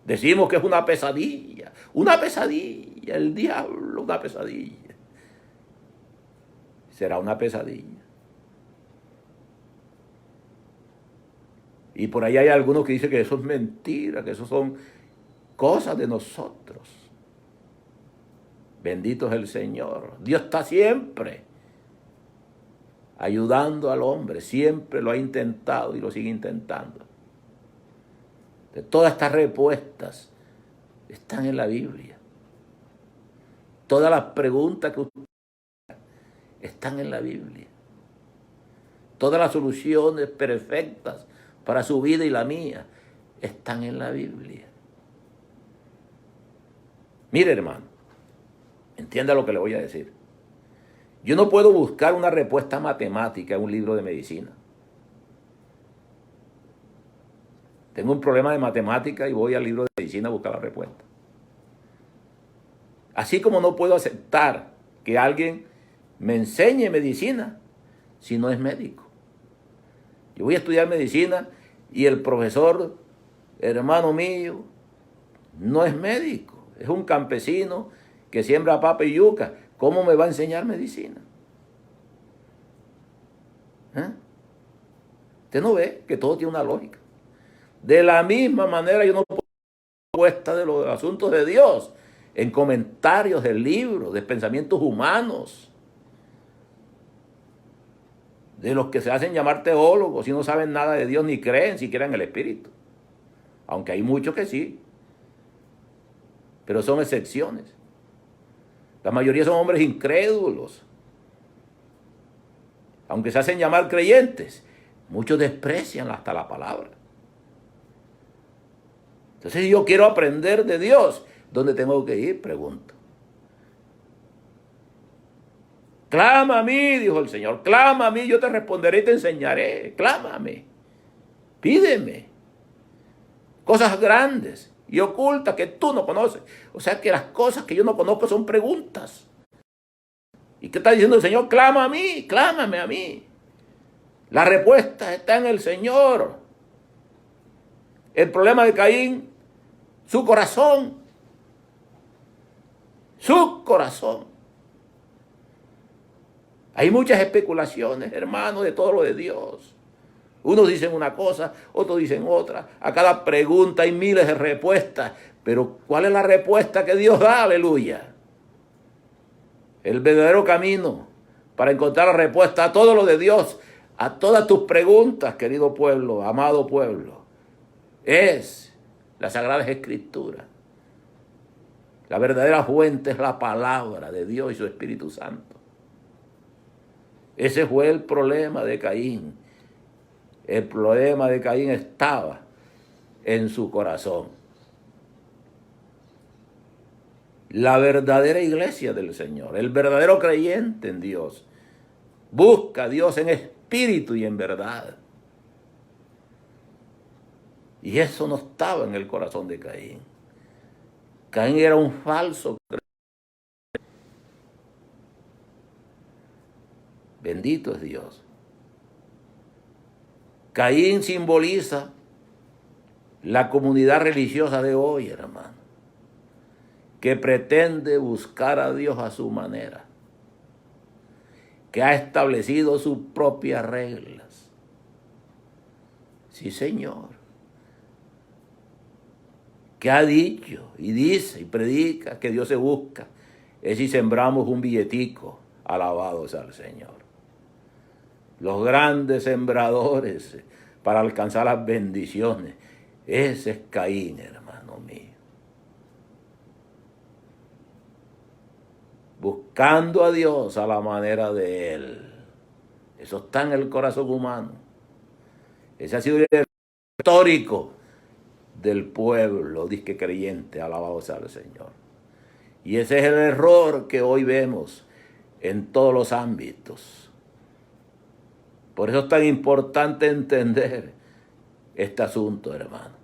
Decimos que es una pesadilla, el diablo, una pesadilla. Será una pesadilla. Y por ahí hay algunos que dicen que eso es mentira, que eso son cosas de nosotros. Bendito es el Señor. Dios está siempre ayudando al hombre. Siempre lo ha intentado y lo sigue intentando. De todas estas respuestas están en la Biblia. Todas las preguntas que usted están en la Biblia. Todas las soluciones perfectas para su vida y la mía están en la Biblia. Mire, hermano, entienda lo que le voy a decir. Yo no puedo buscar una respuesta matemática en un libro de medicina. Tengo un problema de matemática y voy al libro de medicina a buscar la respuesta. Así como no puedo aceptar que alguien me enseñe medicina si no es médico. Yo voy a estudiar medicina y el profesor, hermano mío, no es médico. Es un campesino que siembra papa y yuca. ¿Cómo me va a enseñar medicina? Usted no ve que todo tiene una lógica. De la misma manera yo no puedo respuesta de los asuntos de Dios en comentarios del libro, de pensamientos humanos, de los que se hacen llamar teólogos y no saben nada de Dios ni creen siquiera en el Espíritu. Aunque hay muchos que sí, pero son excepciones. La mayoría son hombres incrédulos. Aunque se hacen llamar creyentes, muchos desprecian hasta la palabra. Entonces, si yo quiero aprender de Dios, ¿dónde tengo que ir? Pregunto. Clama a mí, dijo el Señor, clama a mí, yo te responderé y te enseñaré. Clámame, pídeme cosas grandes y ocultas que tú no conoces. O sea que las cosas que yo no conozco son preguntas. ¿Y qué está diciendo el Señor? Clama a mí, clámame a mí. La respuesta está en el Señor. El problema de Caín, su corazón. Su corazón. Hay muchas especulaciones, hermanos, de todo lo de Dios. Unos dicen una cosa, otros dicen otra. A cada pregunta hay miles de respuestas. Pero ¿cuál es la respuesta que Dios da? Aleluya. El verdadero camino para encontrar la respuesta a todo lo de Dios, a todas tus preguntas, querido pueblo, amado pueblo, es la Sagrada Escritura. La verdadera fuente es la palabra de Dios y su Espíritu Santo. Ese fue el problema de Caín. El problema de Caín estaba en su corazón. La verdadera iglesia del Señor, el verdadero creyente en Dios, busca a Dios en espíritu y en verdad. Y eso no estaba en el corazón de Caín. Caín era un falso. Bendito es Dios. Caín simboliza la comunidad religiosa de hoy, hermano, que pretende buscar a Dios a su manera, que ha establecido sus propias reglas. Sí, Señor. Que ha dicho y dice y predica que Dios se busca es si sembramos un billetico. Alabado sea el Señor. Los grandes sembradores para alcanzar las bendiciones. Ese es Caín, hermano mío. Buscando a Dios a la manera de Él. Eso está en el corazón humano. Ese ha sido el histórico del pueblo, disque creyente, alabado sea el Señor. Y ese es el error que hoy vemos en todos los ámbitos. Por eso es tan importante entender este asunto, hermano.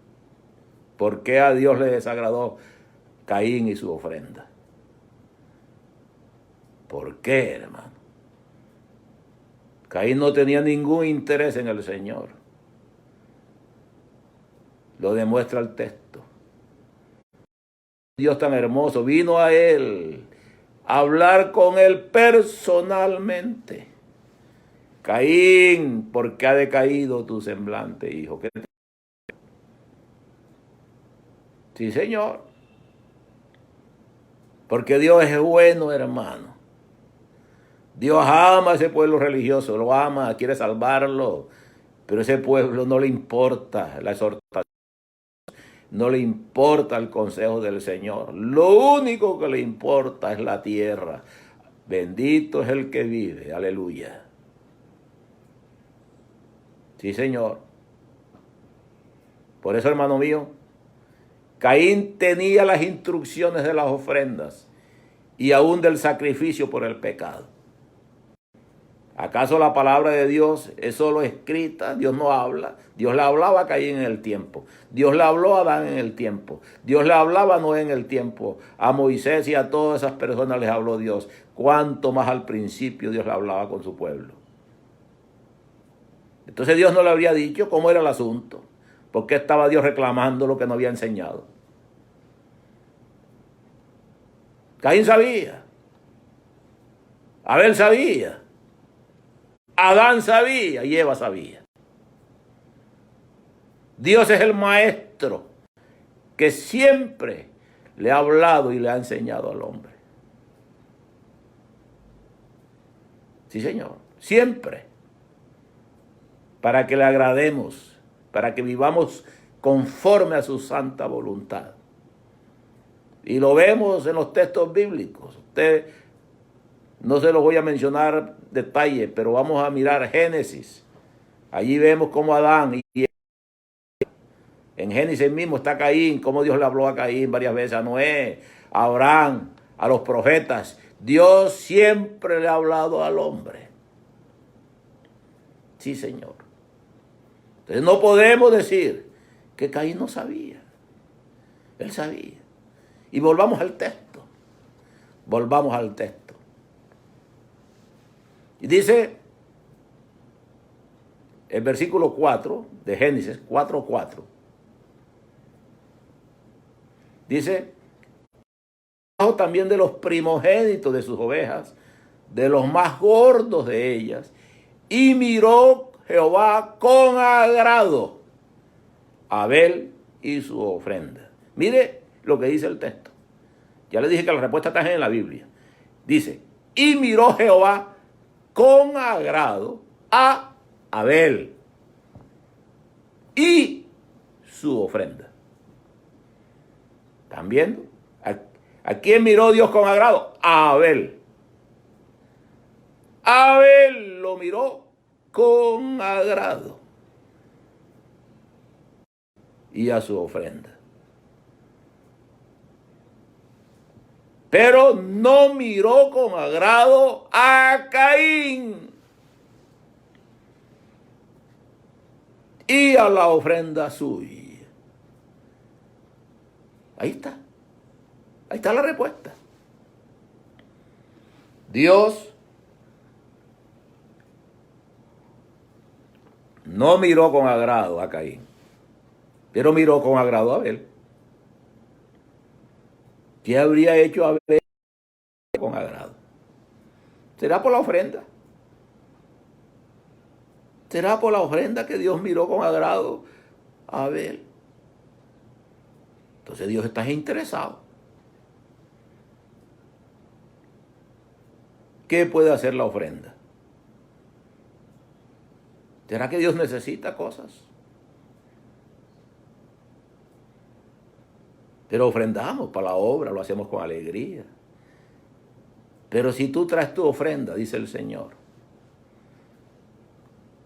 ¿Por qué a Dios le desagradó Caín y su ofrenda? ¿Por qué, hermano? Caín no tenía ningún interés en el Señor. Lo demuestra el texto. Dios tan hermoso vino a él a hablar con él personalmente. Caín, ¿por qué ha decaído tu semblante, hijo? Sí, Señor. Porque Dios es bueno, hermano. Dios ama a ese pueblo religioso, lo ama, quiere salvarlo. Pero a ese pueblo no le importa la exhortación. No le importa el consejo del Señor. Lo único que le importa es la tierra. Bendito es el que vive. Aleluya. Sí, Señor. Por eso, hermano mío, Caín tenía las instrucciones de las ofrendas y aún del sacrificio por el pecado. ¿Acaso la palabra de Dios es solo escrita? Dios no habla. Dios le hablaba a Caín en el tiempo. Dios le habló a Adán en el tiempo. Dios le hablaba a Noé en el tiempo. A Moisés y a todas esas personas les habló Dios. Cuánto más al principio Dios le hablaba con su pueblo. Entonces Dios no le habría dicho cómo era el asunto. ¿Por qué estaba Dios reclamando lo que no había enseñado? Caín sabía. Abel sabía. Adán sabía y Eva sabía. Dios es el maestro que siempre le ha hablado y le ha enseñado al hombre. Sí, Señor, siempre. Para que le agrademos, para que vivamos conforme a su santa voluntad. Y lo vemos en los textos bíblicos. Usted, no se los voy a mencionar detalles, pero vamos a mirar Génesis. Allí vemos cómo Adán y en Génesis mismo está Caín, cómo Dios le habló a Caín varias veces, a Noé, a Abraham, a los profetas. Dios siempre le ha hablado al hombre. Sí, Señor. Entonces no podemos decir que Caín no sabía. Él sabía. Y volvamos al texto. Volvamos al texto. Y dice el versículo 4 de Génesis 4:4. Dice, también de los primogénitos de sus ovejas, de los más gordos de ellas, y miró Jehová con agrado a Abel y su ofrenda. Mire lo que dice el texto. Ya le dije que la respuesta está en la Biblia. Dice, y miró Jehová con agrado a Abel y su ofrenda. ¿Están viendo? ¿A quién miró Dios con agrado? A Abel. Abel lo miró con agrado. Y a su ofrenda. Pero no miró con agrado a Caín y a la ofrenda suya. Ahí está. Ahí está la respuesta. Dios no miró con agrado a Caín, pero miró con agrado a Abel. ¿Qué habría hecho Abel con agrado? ¿Será por la ofrenda? ¿Será por la ofrenda que Dios miró con agrado a Abel? Entonces Dios está interesado. ¿Qué puede hacer la ofrenda? ¿Será que Dios necesita cosas? Pero ofrendamos para la obra, lo hacemos con alegría. Pero si tú traes tu ofrenda, dice el Señor,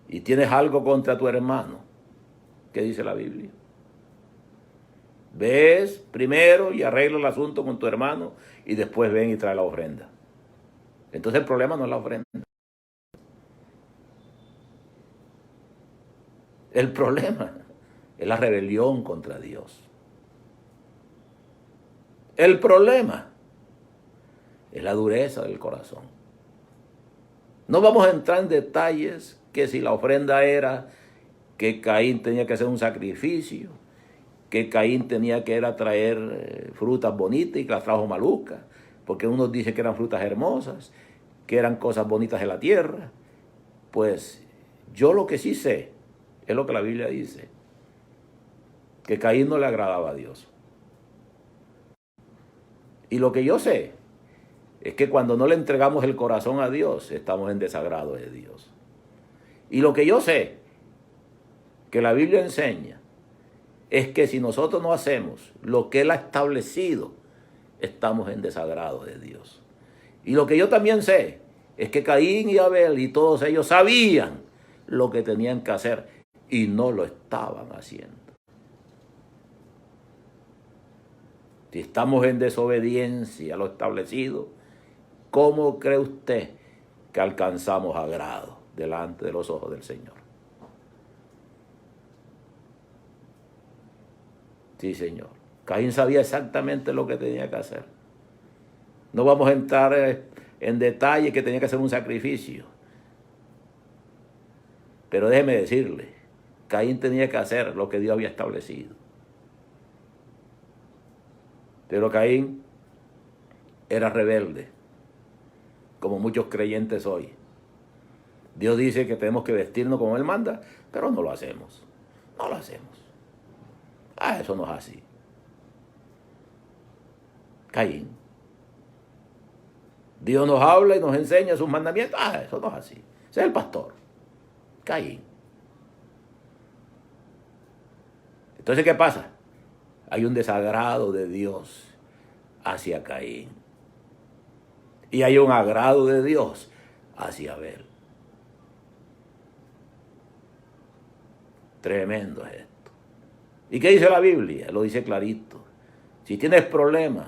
y tienes algo contra tu hermano, ¿qué dice la Biblia? Ves primero y arregla el asunto con tu hermano y después ven y trae la ofrenda. Entonces el problema no es la ofrenda. El problema es la rebelión contra Dios. El problema es la dureza del corazón. No vamos a entrar en detalles que si la ofrenda era que Caín tenía que hacer un sacrificio, que Caín tenía que ir a traer frutas bonitas y que las trajo malucas, porque uno dice que eran frutas hermosas, que eran cosas bonitas de la tierra. Pues yo lo que sí sé es lo que la Biblia dice, que Caín no le agradaba a Dios. Y lo que yo sé es que cuando no le entregamos el corazón a Dios, estamos en desagrado de Dios. Y lo que yo sé, que la Biblia enseña, es que si nosotros no hacemos lo que Él ha establecido, estamos en desagrado de Dios. Y lo que yo también sé es que Caín y Abel y todos ellos sabían lo que tenían que hacer y no lo estaban haciendo. Si estamos en desobediencia a lo establecido, ¿cómo cree usted que alcanzamos agrado delante de los ojos del Señor? Sí, Señor. Caín sabía exactamente lo que tenía que hacer. No vamos a entrar en detalle que tenía que hacer un sacrificio. Pero déjeme decirle, Caín tenía que hacer lo que Dios había establecido. Pero Caín era rebelde, como muchos creyentes hoy. Dios dice que tenemos que vestirnos como Él manda, pero no lo hacemos. No lo hacemos. Eso no es así. Caín. Dios nos habla y nos enseña sus mandamientos. Eso no es así. Ese es el pastor. Caín. Entonces, ¿qué pasa? Hay un desagrado de Dios hacia Caín. Y hay un agrado de Dios hacia Abel. Tremendo es esto. ¿Y qué dice la Biblia? Lo dice clarito. Si tienes problemas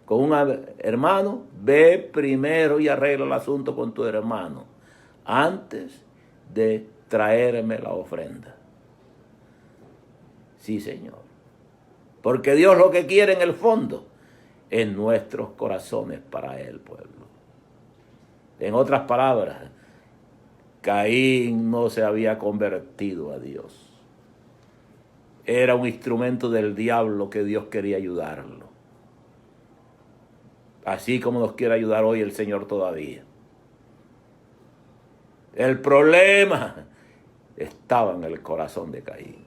con un hermano, ve primero y arregla el asunto con tu hermano antes de traerme la ofrenda. Sí, Señor. Porque Dios lo que quiere en el fondo es nuestros corazones para Él, pueblo. En otras palabras, Caín no se había convertido a Dios. Era un instrumento del diablo que Dios quería ayudarlo. Así como nos quiere ayudar hoy el Señor todavía. El problema estaba en el corazón de Caín.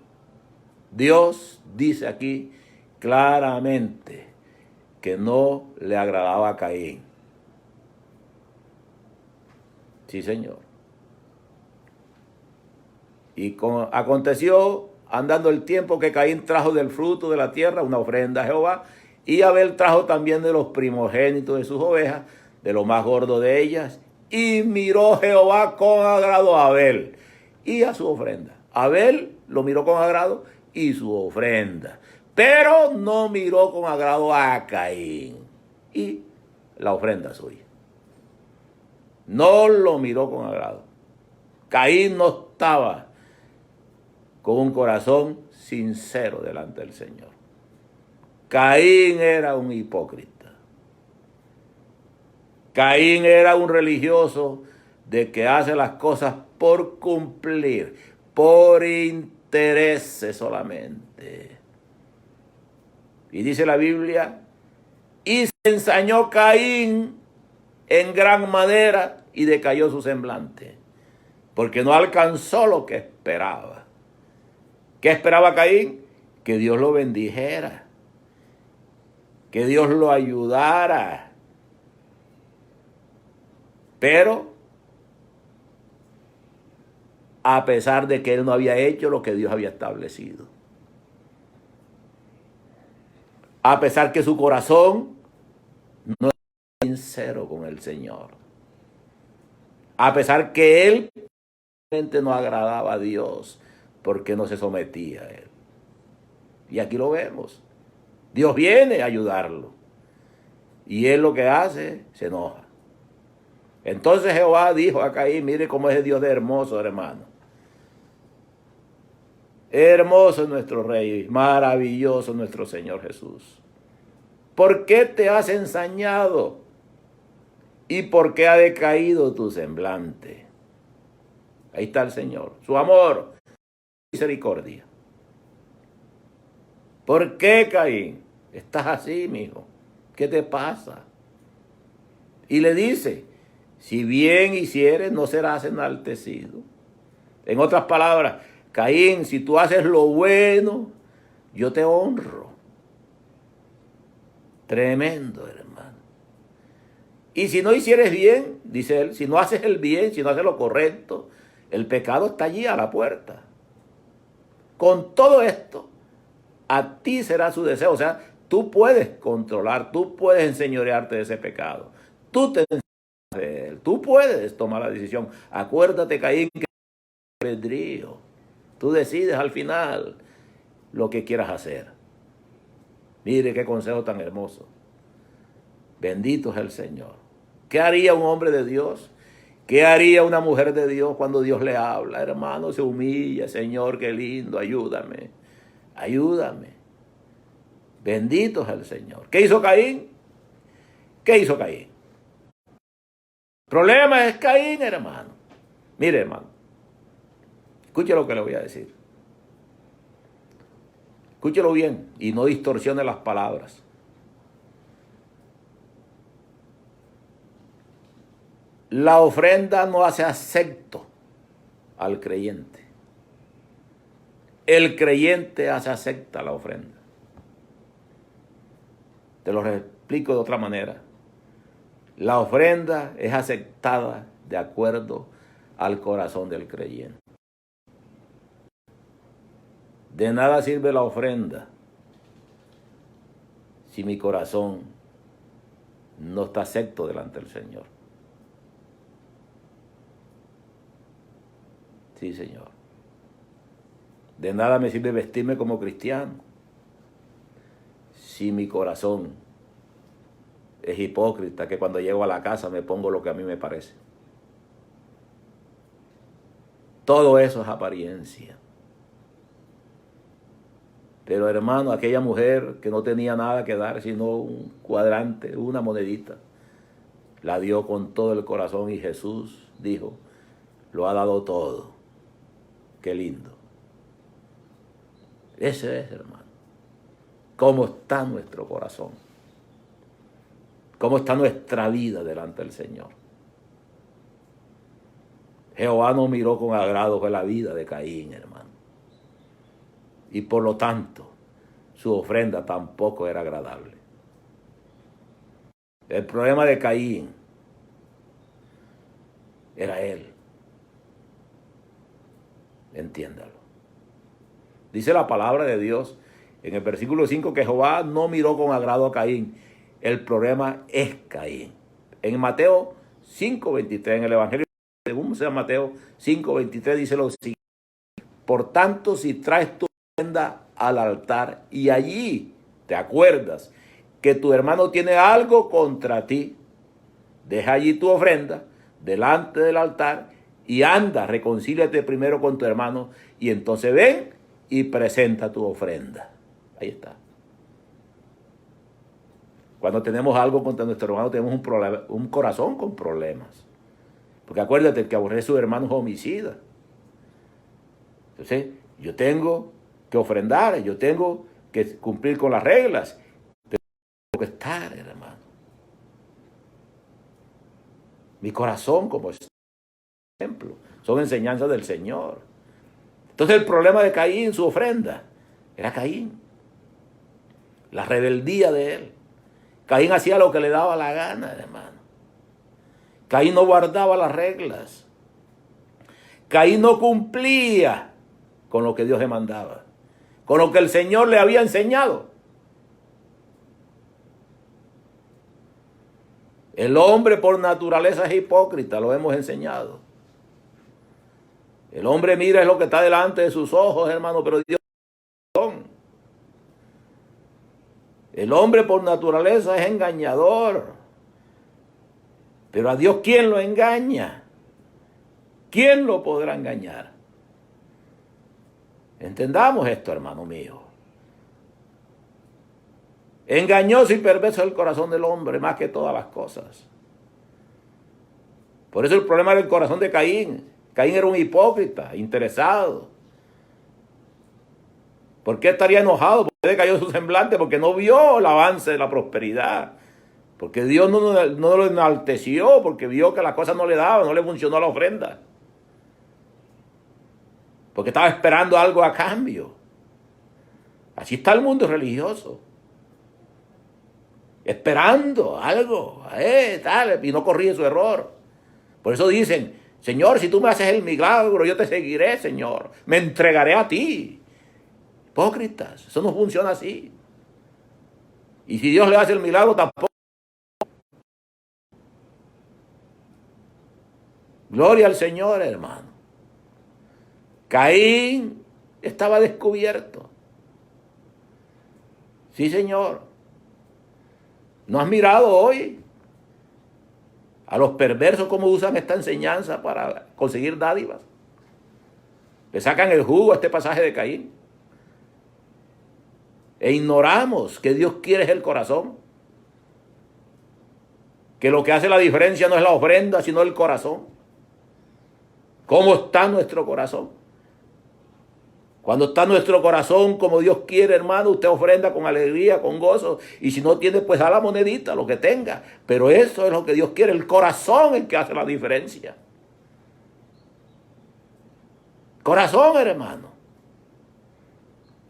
Dios dice aquí claramente que no le agradaba a Caín. Sí, Señor. Y aconteció, andando el tiempo, que Caín trajo del fruto de la tierra una ofrenda a Jehová, y Abel trajo también de los primogénitos de sus ovejas, de lo más gordo de ellas, y miró Jehová con agrado a Abel y a su ofrenda. Abel lo miró con agrado y su ofrenda, pero no miró con agrado a Caín y la ofrenda suya. No lo miró con agrado. Caín no estaba con un corazón sincero delante del Señor. Caín era un hipócrita. Caín era un religioso de que hace las cosas por cumplir, por intereses solamente. Y dice la Biblia, y se ensañó Caín en gran manera y decayó su semblante, porque no alcanzó lo que esperaba. ¿Qué esperaba Caín? Que Dios lo bendijera, que Dios lo ayudara. Pero, a pesar de que él no había hecho lo que Dios había establecido, a pesar que su corazón no era sincero con el Señor, a pesar que él no agradaba a Dios porque no se sometía a él. Y aquí lo vemos. Dios viene a ayudarlo. Y él lo que hace, se enoja. Entonces Jehová dijo a Caín, mire cómo es el Dios de hermoso, hermano. Hermoso es nuestro Rey, maravilloso nuestro Señor Jesús. ¿Por qué te has ensañado? ¿Y por qué ha decaído tu semblante? Ahí está el Señor, su amor, misericordia. ¿Por qué, Caín? Estás así, mijo. ¿Qué te pasa? Y le dice, si bien hicieres, no serás enaltecido. En otras palabras, Caín, si tú haces lo bueno, yo te honro. Tremendo, hermano. Y si no hicieres bien, dice él, si no haces el bien, si no haces lo correcto, el pecado está allí a la puerta. Con todo esto, a ti será su deseo. O sea, tú puedes controlar, tú puedes enseñorearte de ese pecado. Tú te enseñas de él, tú puedes tomar la decisión. Acuérdate, Caín, que es albedrío. Tú decides al final lo que quieras hacer. Mire qué consejo tan hermoso. Bendito es el Señor. ¿Qué haría un hombre de Dios? ¿Qué haría una mujer de Dios cuando Dios le habla? Hermano, se humilla. Señor, qué lindo, ayúdame. Ayúdame. Bendito es el Señor. ¿Qué hizo Caín? ¿Qué hizo Caín? El problema es Caín, hermano. Mire, hermano. Escuche lo que le voy a decir. Escúchelo bien y no distorsione las palabras. La ofrenda no hace acepto al creyente. El creyente hace acepta la ofrenda. Te lo explico de otra manera. La ofrenda es aceptada de acuerdo al corazón del creyente. De nada sirve la ofrenda si mi corazón no está acepto delante del Señor. Sí, Señor. De nada me sirve vestirme como cristiano si mi corazón es hipócrita, que cuando llego a la casa me pongo lo que a mí me parece. Todo eso es apariencia. Pero hermano, aquella mujer que no tenía nada que dar, sino un cuadrante, una monedita, la dio con todo el corazón y Jesús dijo, lo ha dado todo. Qué lindo. Ese es, hermano. ¿Cómo está nuestro corazón? ¿Cómo está nuestra vida delante del Señor? Jehová no miró con agrado la vida de Caín, hermano. Y por lo tanto, su ofrenda tampoco era agradable. El problema de Caín era él. Entiéndalo. Dice la palabra de Dios en el versículo 5 que Jehová no miró con agrado a Caín. El problema es Caín. En Mateo 5:23, en el Evangelio según San Mateo 5:23 dice lo siguiente. Por tanto, si traes tu ofrenda al altar y allí te acuerdas que tu hermano tiene algo contra ti, deja allí tu ofrenda delante del altar y anda, reconcíliate primero con tu hermano y entonces ven y presenta tu ofrenda. Ahí está. Cuando tenemos algo contra nuestro hermano, tenemos un corazón con problemas. Porque acuérdate, el que aborrece a su hermano es homicida. Entonces, yo tengo que ofrendar, yo tengo que cumplir con las reglas. Tengo que estar, hermano. Mi corazón como ejemplo. Son enseñanzas del Señor. Entonces el problema de Caín, su ofrenda, era Caín. La rebeldía de él. Caín hacía lo que le daba la gana, hermano. Caín no guardaba las reglas. Caín no cumplía con lo que Dios le mandaba, con lo que el Señor le había enseñado. El hombre por naturaleza es hipócrita, lo hemos enseñado. El hombre mira es lo que está delante de sus ojos, hermano, pero Dios no. El hombre por naturaleza es engañador. Pero a Dios, ¿quién lo engaña? ¿Quién lo podrá engañar? Entendamos esto, hermano mío. Engañoso y perverso es el corazón del hombre, más que todas las cosas. Por eso el problema era el corazón de Caín. Caín era un hipócrita, interesado. ¿Por qué estaría enojado? ¿Por qué decayó su semblante? Porque no vio el avance de la prosperidad. Porque Dios no lo enalteció, porque vio que las cosas no le daban, no le funcionó la ofrenda. Porque estaba esperando algo a cambio. Así está el mundo religioso. Esperando algo, tal, y no corrige su error. Por eso dicen, Señor, si tú me haces el milagro, yo te seguiré, Señor. Me entregaré a ti. Hipócritas, eso no funciona así. Y si Dios le hace el milagro, tampoco. Gloria al Señor, hermano. Caín estaba descubierto. Sí, Señor. ¿No has mirado hoy a los perversos cómo usan esta enseñanza para conseguir dádivas? Le sacan el jugo a este pasaje de Caín. E ignoramos que Dios quiere es el corazón. Que lo que hace la diferencia no es la ofrenda, sino el corazón. ¿Cómo está nuestro corazón? Cuando está nuestro corazón como Dios quiere, hermano, usted ofrenda con alegría, con gozo. Y si no tiene, pues da la monedita, lo que tenga. Pero eso es lo que Dios quiere. El corazón es el que hace la diferencia. Corazón, hermano.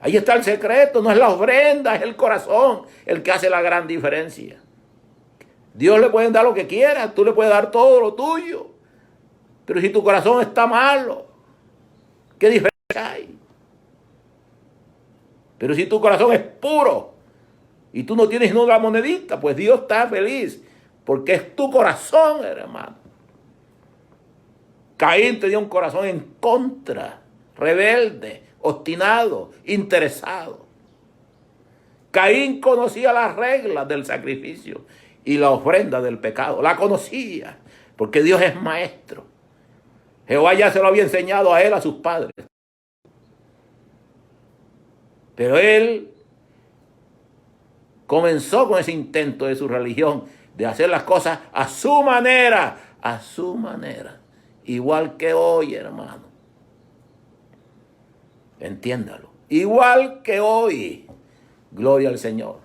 Ahí está el secreto. No es la ofrenda, es el corazón el que hace la gran diferencia. Dios le puede dar lo que quiera. Tú le puedes dar todo lo tuyo. Pero si tu corazón está malo, ¿qué diferencia hay? Pero si tu corazón es puro y tú no tienes ni una monedita, pues Dios está feliz porque es tu corazón, hermano. Caín tenía un corazón en contra, rebelde, obstinado, interesado. Caín conocía las reglas del sacrificio y la ofrenda del pecado. La conocía porque Dios es maestro. Jehová ya se lo había enseñado a él, a sus padres. Pero él comenzó con ese intento de su religión, de hacer las cosas a su manera, igual que hoy, hermano. Entiéndalo, igual que hoy, gloria al Señor.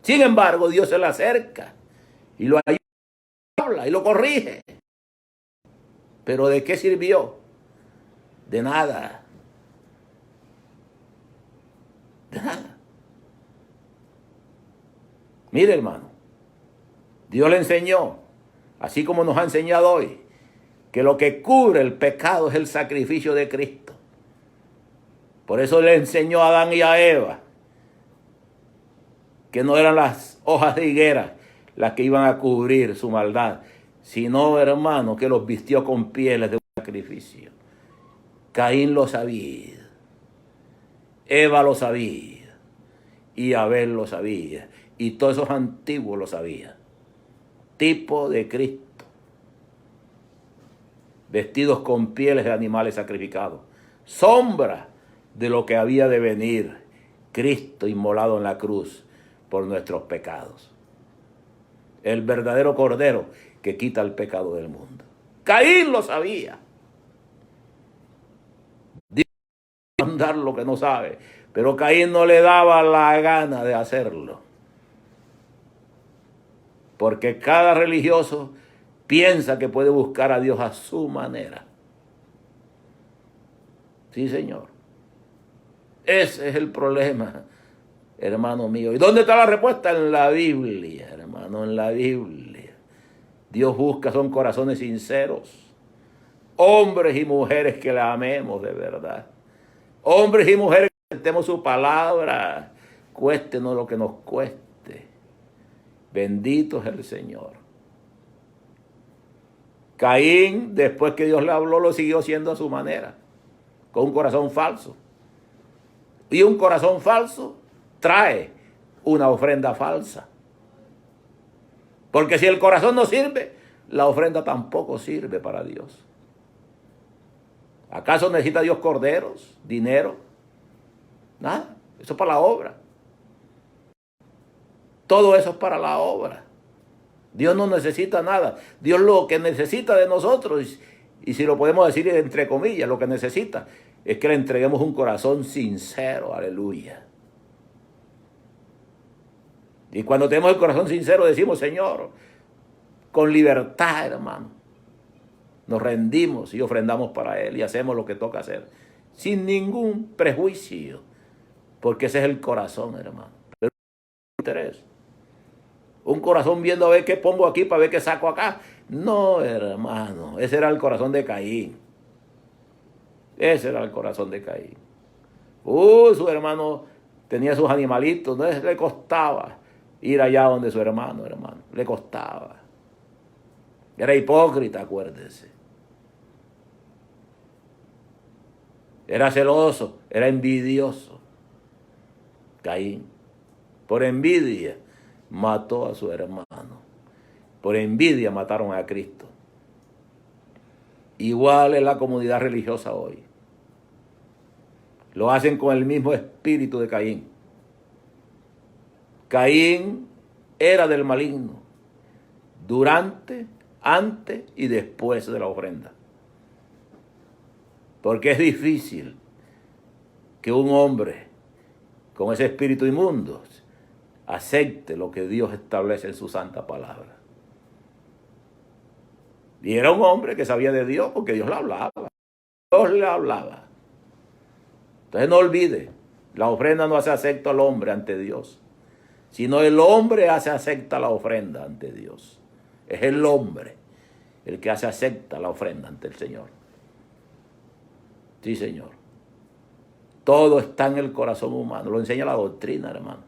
Sin embargo, Dios se le acerca y lo ayuda, habla y lo corrige. ¿Pero de qué sirvió? De nada. De nada. Mire, hermano, Dios le enseñó, así como nos ha enseñado hoy, que lo que cubre el pecado es el sacrificio de Cristo. Por eso le enseñó a Adán y a Eva que no eran las hojas de higuera las que iban a cubrir su maldad, sino, hermano, que los vistió con pieles de un sacrificio. Caín lo sabía. Eva lo sabía, y Abel lo sabía, y todos esos antiguos lo sabían. Tipo de Cristo, vestidos con pieles de animales sacrificados, sombra de lo que había de venir, Cristo inmolado en la cruz por nuestros pecados. el verdadero Cordero que quita el pecado del mundo. Caín lo sabía. Dios va a mandar lo que no sabe, pero Caín no le daba la gana de hacerlo. Porque cada religioso piensa que puede buscar a Dios a su manera. Sí, Señor. Ese es el problema, hermano mío. ¿Y dónde está la respuesta? En la Biblia, hermano, en la Biblia. Dios busca, son corazones sinceros. Hombres y mujeres que la amemos de verdad. Hombres y mujeres que aceptemos su palabra. Cuéstenos lo que nos cueste. Bendito es el Señor. Caín, después que Dios le habló, lo siguió haciendo a su manera, con un corazón falso. Y un corazón falso trae una ofrenda falsa. Porque si el corazón no sirve, la ofrenda tampoco sirve para Dios. ¿Acaso necesita Dios corderos, dinero? Nada, eso es para la obra. Todo eso es para la obra. Dios no necesita nada. Dios lo que necesita de nosotros, y si lo podemos decir entre comillas, lo que necesita es que le entreguemos un corazón sincero. Aleluya. Y cuando tenemos el corazón sincero decimos, Señor, con libertad, hermano, nos rendimos y ofrendamos para Él y hacemos lo que toca hacer, sin ningún prejuicio, porque ese es el corazón, hermano. Pero no interés. Un corazón viendo a ver qué pongo aquí para ver qué saco acá. No, hermano, ese era el corazón de Caín. Ese era el corazón de Caín. Su hermano tenía sus animalitos, no le costaba ir allá donde su hermano, le costaba. Era hipócrita, acuérdese. Era celoso, era envidioso. Caín, por envidia, mató a su hermano. Por envidia mataron a Cristo. Igual es la comunidad religiosa hoy. Lo hacen con el mismo espíritu de Caín. Caín era del maligno durante, antes y después de la ofrenda. Porque es difícil que un hombre con ese espíritu inmundo acepte lo que Dios establece en su santa palabra. Y era un hombre que sabía de Dios porque Dios le hablaba. Dios le hablaba. Entonces no olvide, la ofrenda no hace acepto al hombre ante Dios, sino el hombre hace acepta la ofrenda ante Dios. Es el hombre el que hace acepta la ofrenda ante el Señor. Sí, Señor. Todo está en el corazón humano. Lo enseña la doctrina, hermano.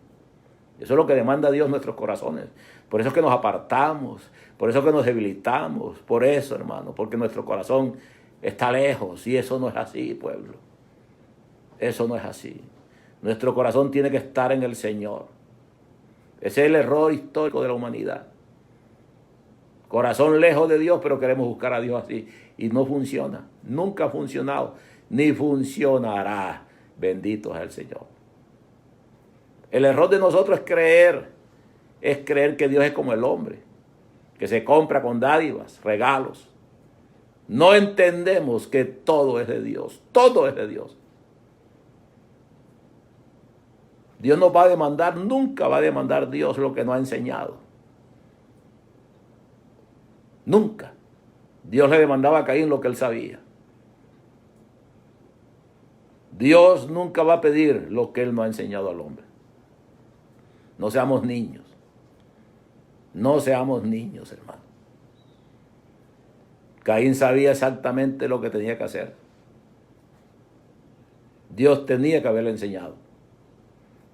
Eso es lo que demanda Dios en nuestros corazones. Por eso es que nos apartamos. Por eso es que nos debilitamos. Por eso, hermano. Porque nuestro corazón está lejos. Y eso no es así, pueblo. Eso no es así. Nuestro corazón tiene que estar en el Señor. Ese es el error histórico de la humanidad. Corazón lejos de Dios, pero queremos buscar a Dios así. Y no funciona. Nunca ha funcionado. Ni funcionará. Bendito es el Señor. El error de nosotros es creer que Dios es como el hombre, que se compra con dádivas, regalos. No entendemos que todo es de Dios. Todo es de Dios. Dios nos va a demandar, nunca va a demandar Dios lo que nos ha enseñado. Nunca. Dios le demandaba a Caín lo que él sabía. Dios nunca va a pedir lo que él no ha enseñado al hombre. No seamos niños. No seamos niños, hermano. Caín sabía exactamente lo que tenía que hacer. Dios tenía que haberle enseñado.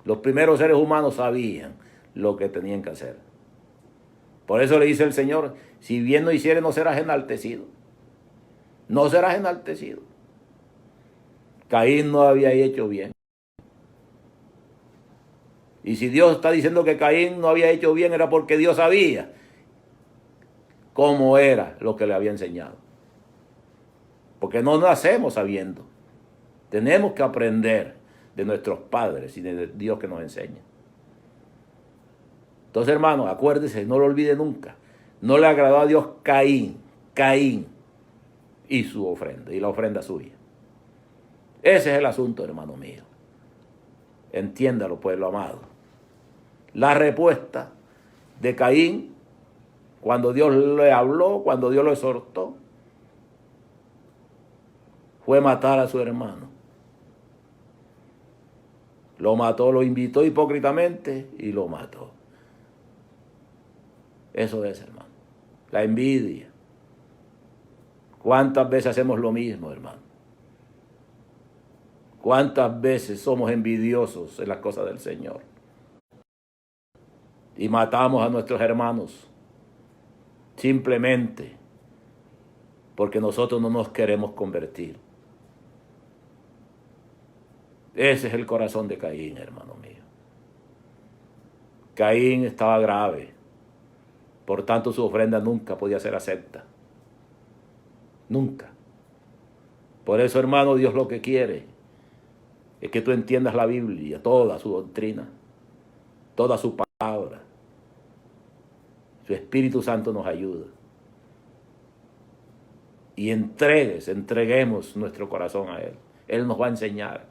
Los primeros seres humanos sabían lo que tenían que hacer. Por eso le dice el Señor, si bien no hicieres, no serás enaltecido. No serás enaltecido. Caín no había hecho bien. Y si Dios está diciendo que Caín no había hecho bien, era porque Dios sabía cómo era lo que le había enseñado. Porque no nacemos sabiendo. Tenemos que aprender de nuestros padres y de Dios que nos enseña. Entonces, hermano, acuérdese, no lo olvide nunca. No le agradó a Dios Caín y su ofrenda, y la ofrenda suya. Ese es el asunto, hermano mío. Entiéndalo, pueblo amado. La respuesta de Caín, cuando Dios le habló, cuando Dios lo exhortó, fue matar a su hermano. Lo mató, lo invitó hipócritamente y lo mató. Eso es, hermano. La envidia. ¿Cuántas veces hacemos lo mismo, hermano? ¿Cuántas veces somos envidiosos en las cosas del Señor? Y matamos a nuestros hermanos simplemente porque nosotros no nos queremos convertir. Ese es el corazón de Caín, hermano mío. Caín estaba grave. Por tanto, su ofrenda nunca podía ser acepta. Nunca. Por eso, hermano, Dios lo que quiere es que tú entiendas la Biblia, toda su doctrina, toda su palabra. Su Espíritu Santo nos ayuda. Y entreguemos nuestro corazón a Él. Él nos va a enseñar.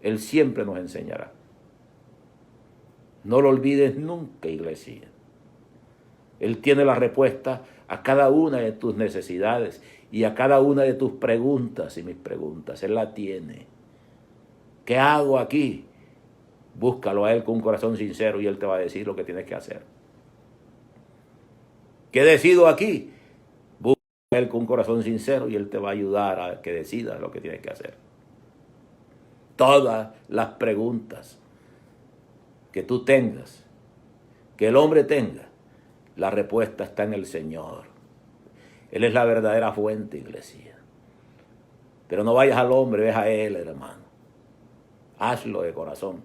Él siempre nos enseñará. No lo olvides nunca, iglesia. Él tiene la respuesta a cada una de tus necesidades y a cada una de tus preguntas y mis preguntas. Él la tiene. ¿Qué hago aquí? Búscalo a Él con un corazón sincero y Él te va a decir lo que tienes que hacer. ¿Qué decido aquí? Búscalo a Él con un corazón sincero y Él te va a ayudar a que decidas lo que tienes que hacer. Todas las preguntas que tú tengas, que el hombre tenga, la respuesta está en el Señor. Él es la verdadera fuente, iglesia. Pero no vayas al hombre, ves a Él, hermano. Hazlo de corazón.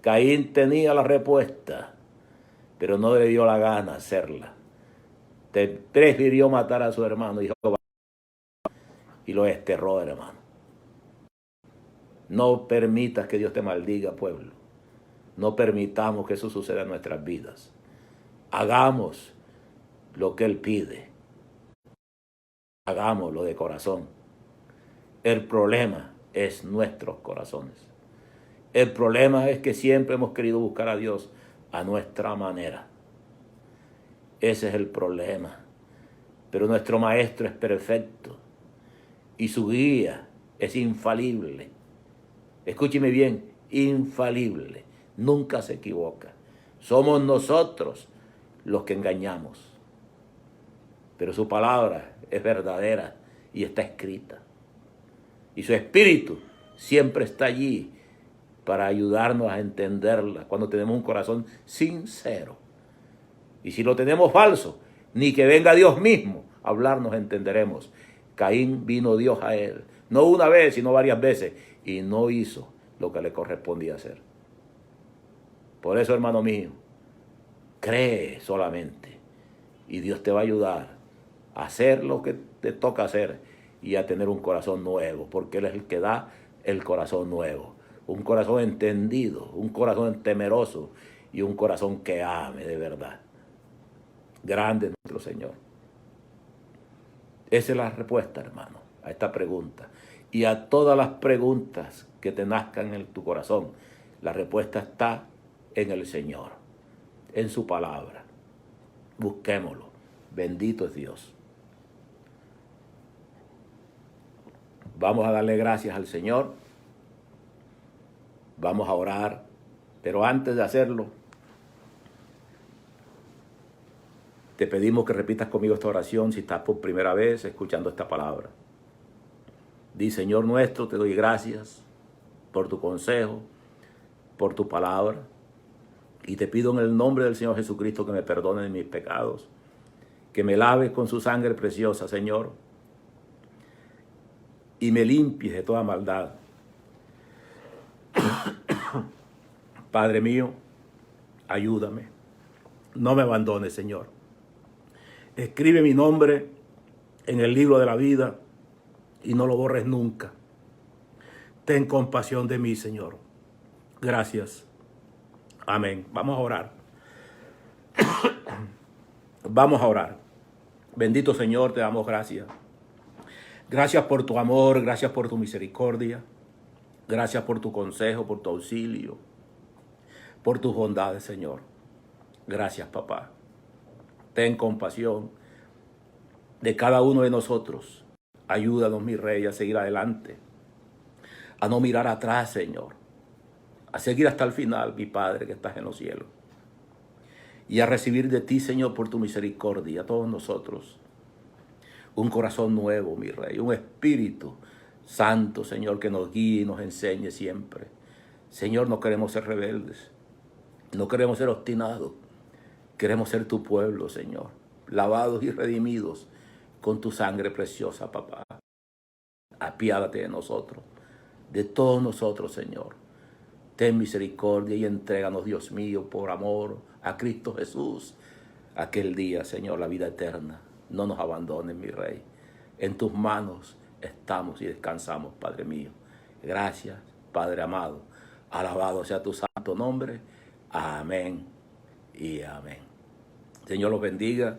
Caín tenía la respuesta, pero no le dio la gana hacerla. Prefirió matar a su hermano y lo desterró, hermano. No permitas que Dios te maldiga, pueblo. No permitamos que eso suceda en nuestras vidas. Hagamos lo que Él pide. Hagámoslo de corazón. El problema es nuestros corazones. El problema es que siempre hemos querido buscar a Dios a nuestra manera. Ese es el problema. Pero nuestro Maestro es perfecto y su guía es infalible. Escúcheme bien, infalible. Nunca se equivoca. Somos nosotros los que engañamos. Pero su palabra es verdadera y está escrita. Y su Espíritu siempre está allí para ayudarnos a entenderla cuando tenemos un corazón sincero. Y si lo tenemos falso, ni que venga Dios mismo a hablarnos entenderemos. Caín vino Dios a él, no una vez, sino varias veces, y no hizo lo que le correspondía hacer. Por eso, hermano mío, cree solamente y Dios te va a ayudar a hacer lo que te toca hacer y a tener un corazón nuevo, porque Él es el que da el corazón nuevo, un corazón entendido, un corazón temeroso y un corazón que ame de verdad. Grande nuestro Señor. Esa es la respuesta, hermano, a esta pregunta. Y a todas las preguntas que te nazcan en tu corazón, la respuesta está en el Señor, en su palabra. Busquémoslo. Bendito es Dios. Vamos a darle gracias al Señor. Vamos a orar. Pero antes de hacerlo, te pedimos que repitas conmigo esta oración si estás por primera vez escuchando esta palabra. Di: Señor nuestro, te doy gracias por tu consejo, por tu palabra. Y te pido en el nombre del Señor Jesucristo que me perdone de mis pecados, que me laves con su sangre preciosa, Señor, y me limpies de toda maldad. Padre mío, ayúdame. No me abandones, Señor. Escribe mi nombre en el libro de la vida y no lo borres nunca. Ten compasión de mí, Señor. Gracias. Amén. Vamos a orar. Vamos a orar. Bendito Señor, te damos gracias. Gracias por tu amor, gracias por tu misericordia. Gracias por tu consejo, por tu auxilio, por tus bondades, Señor. Gracias, papá. Ten compasión de cada uno de nosotros. Ayúdanos, mi Rey, a seguir adelante, a no mirar atrás, Señor, a seguir hasta el final, mi Padre que estás en los cielos, y a recibir de ti, Señor, por tu misericordia, a todos nosotros, un corazón nuevo, mi Rey, un espíritu santo, Señor, que nos guíe y nos enseñe siempre. Señor, no queremos ser rebeldes, no queremos ser obstinados, queremos ser tu pueblo, Señor, lavados y redimidos con tu sangre preciosa, papá. Apiádate de nosotros, de todos nosotros, Señor. Ten misericordia y entréganos, Dios mío, por amor a Cristo Jesús, aquel día, Señor, la vida eterna. No nos abandones, mi Rey. En tus manos estamos y descansamos, Padre mío. Gracias, Padre amado. Alabado sea tu santo nombre. Amén y amén. Señor los bendiga,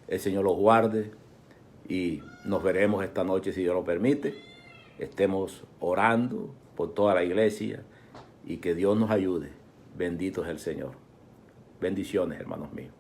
el Señor los guarde y nos veremos esta noche, si Dios lo permite. Estemos orando por toda la iglesia y que Dios nos ayude. Bendito es el Señor. Bendiciones, hermanos míos.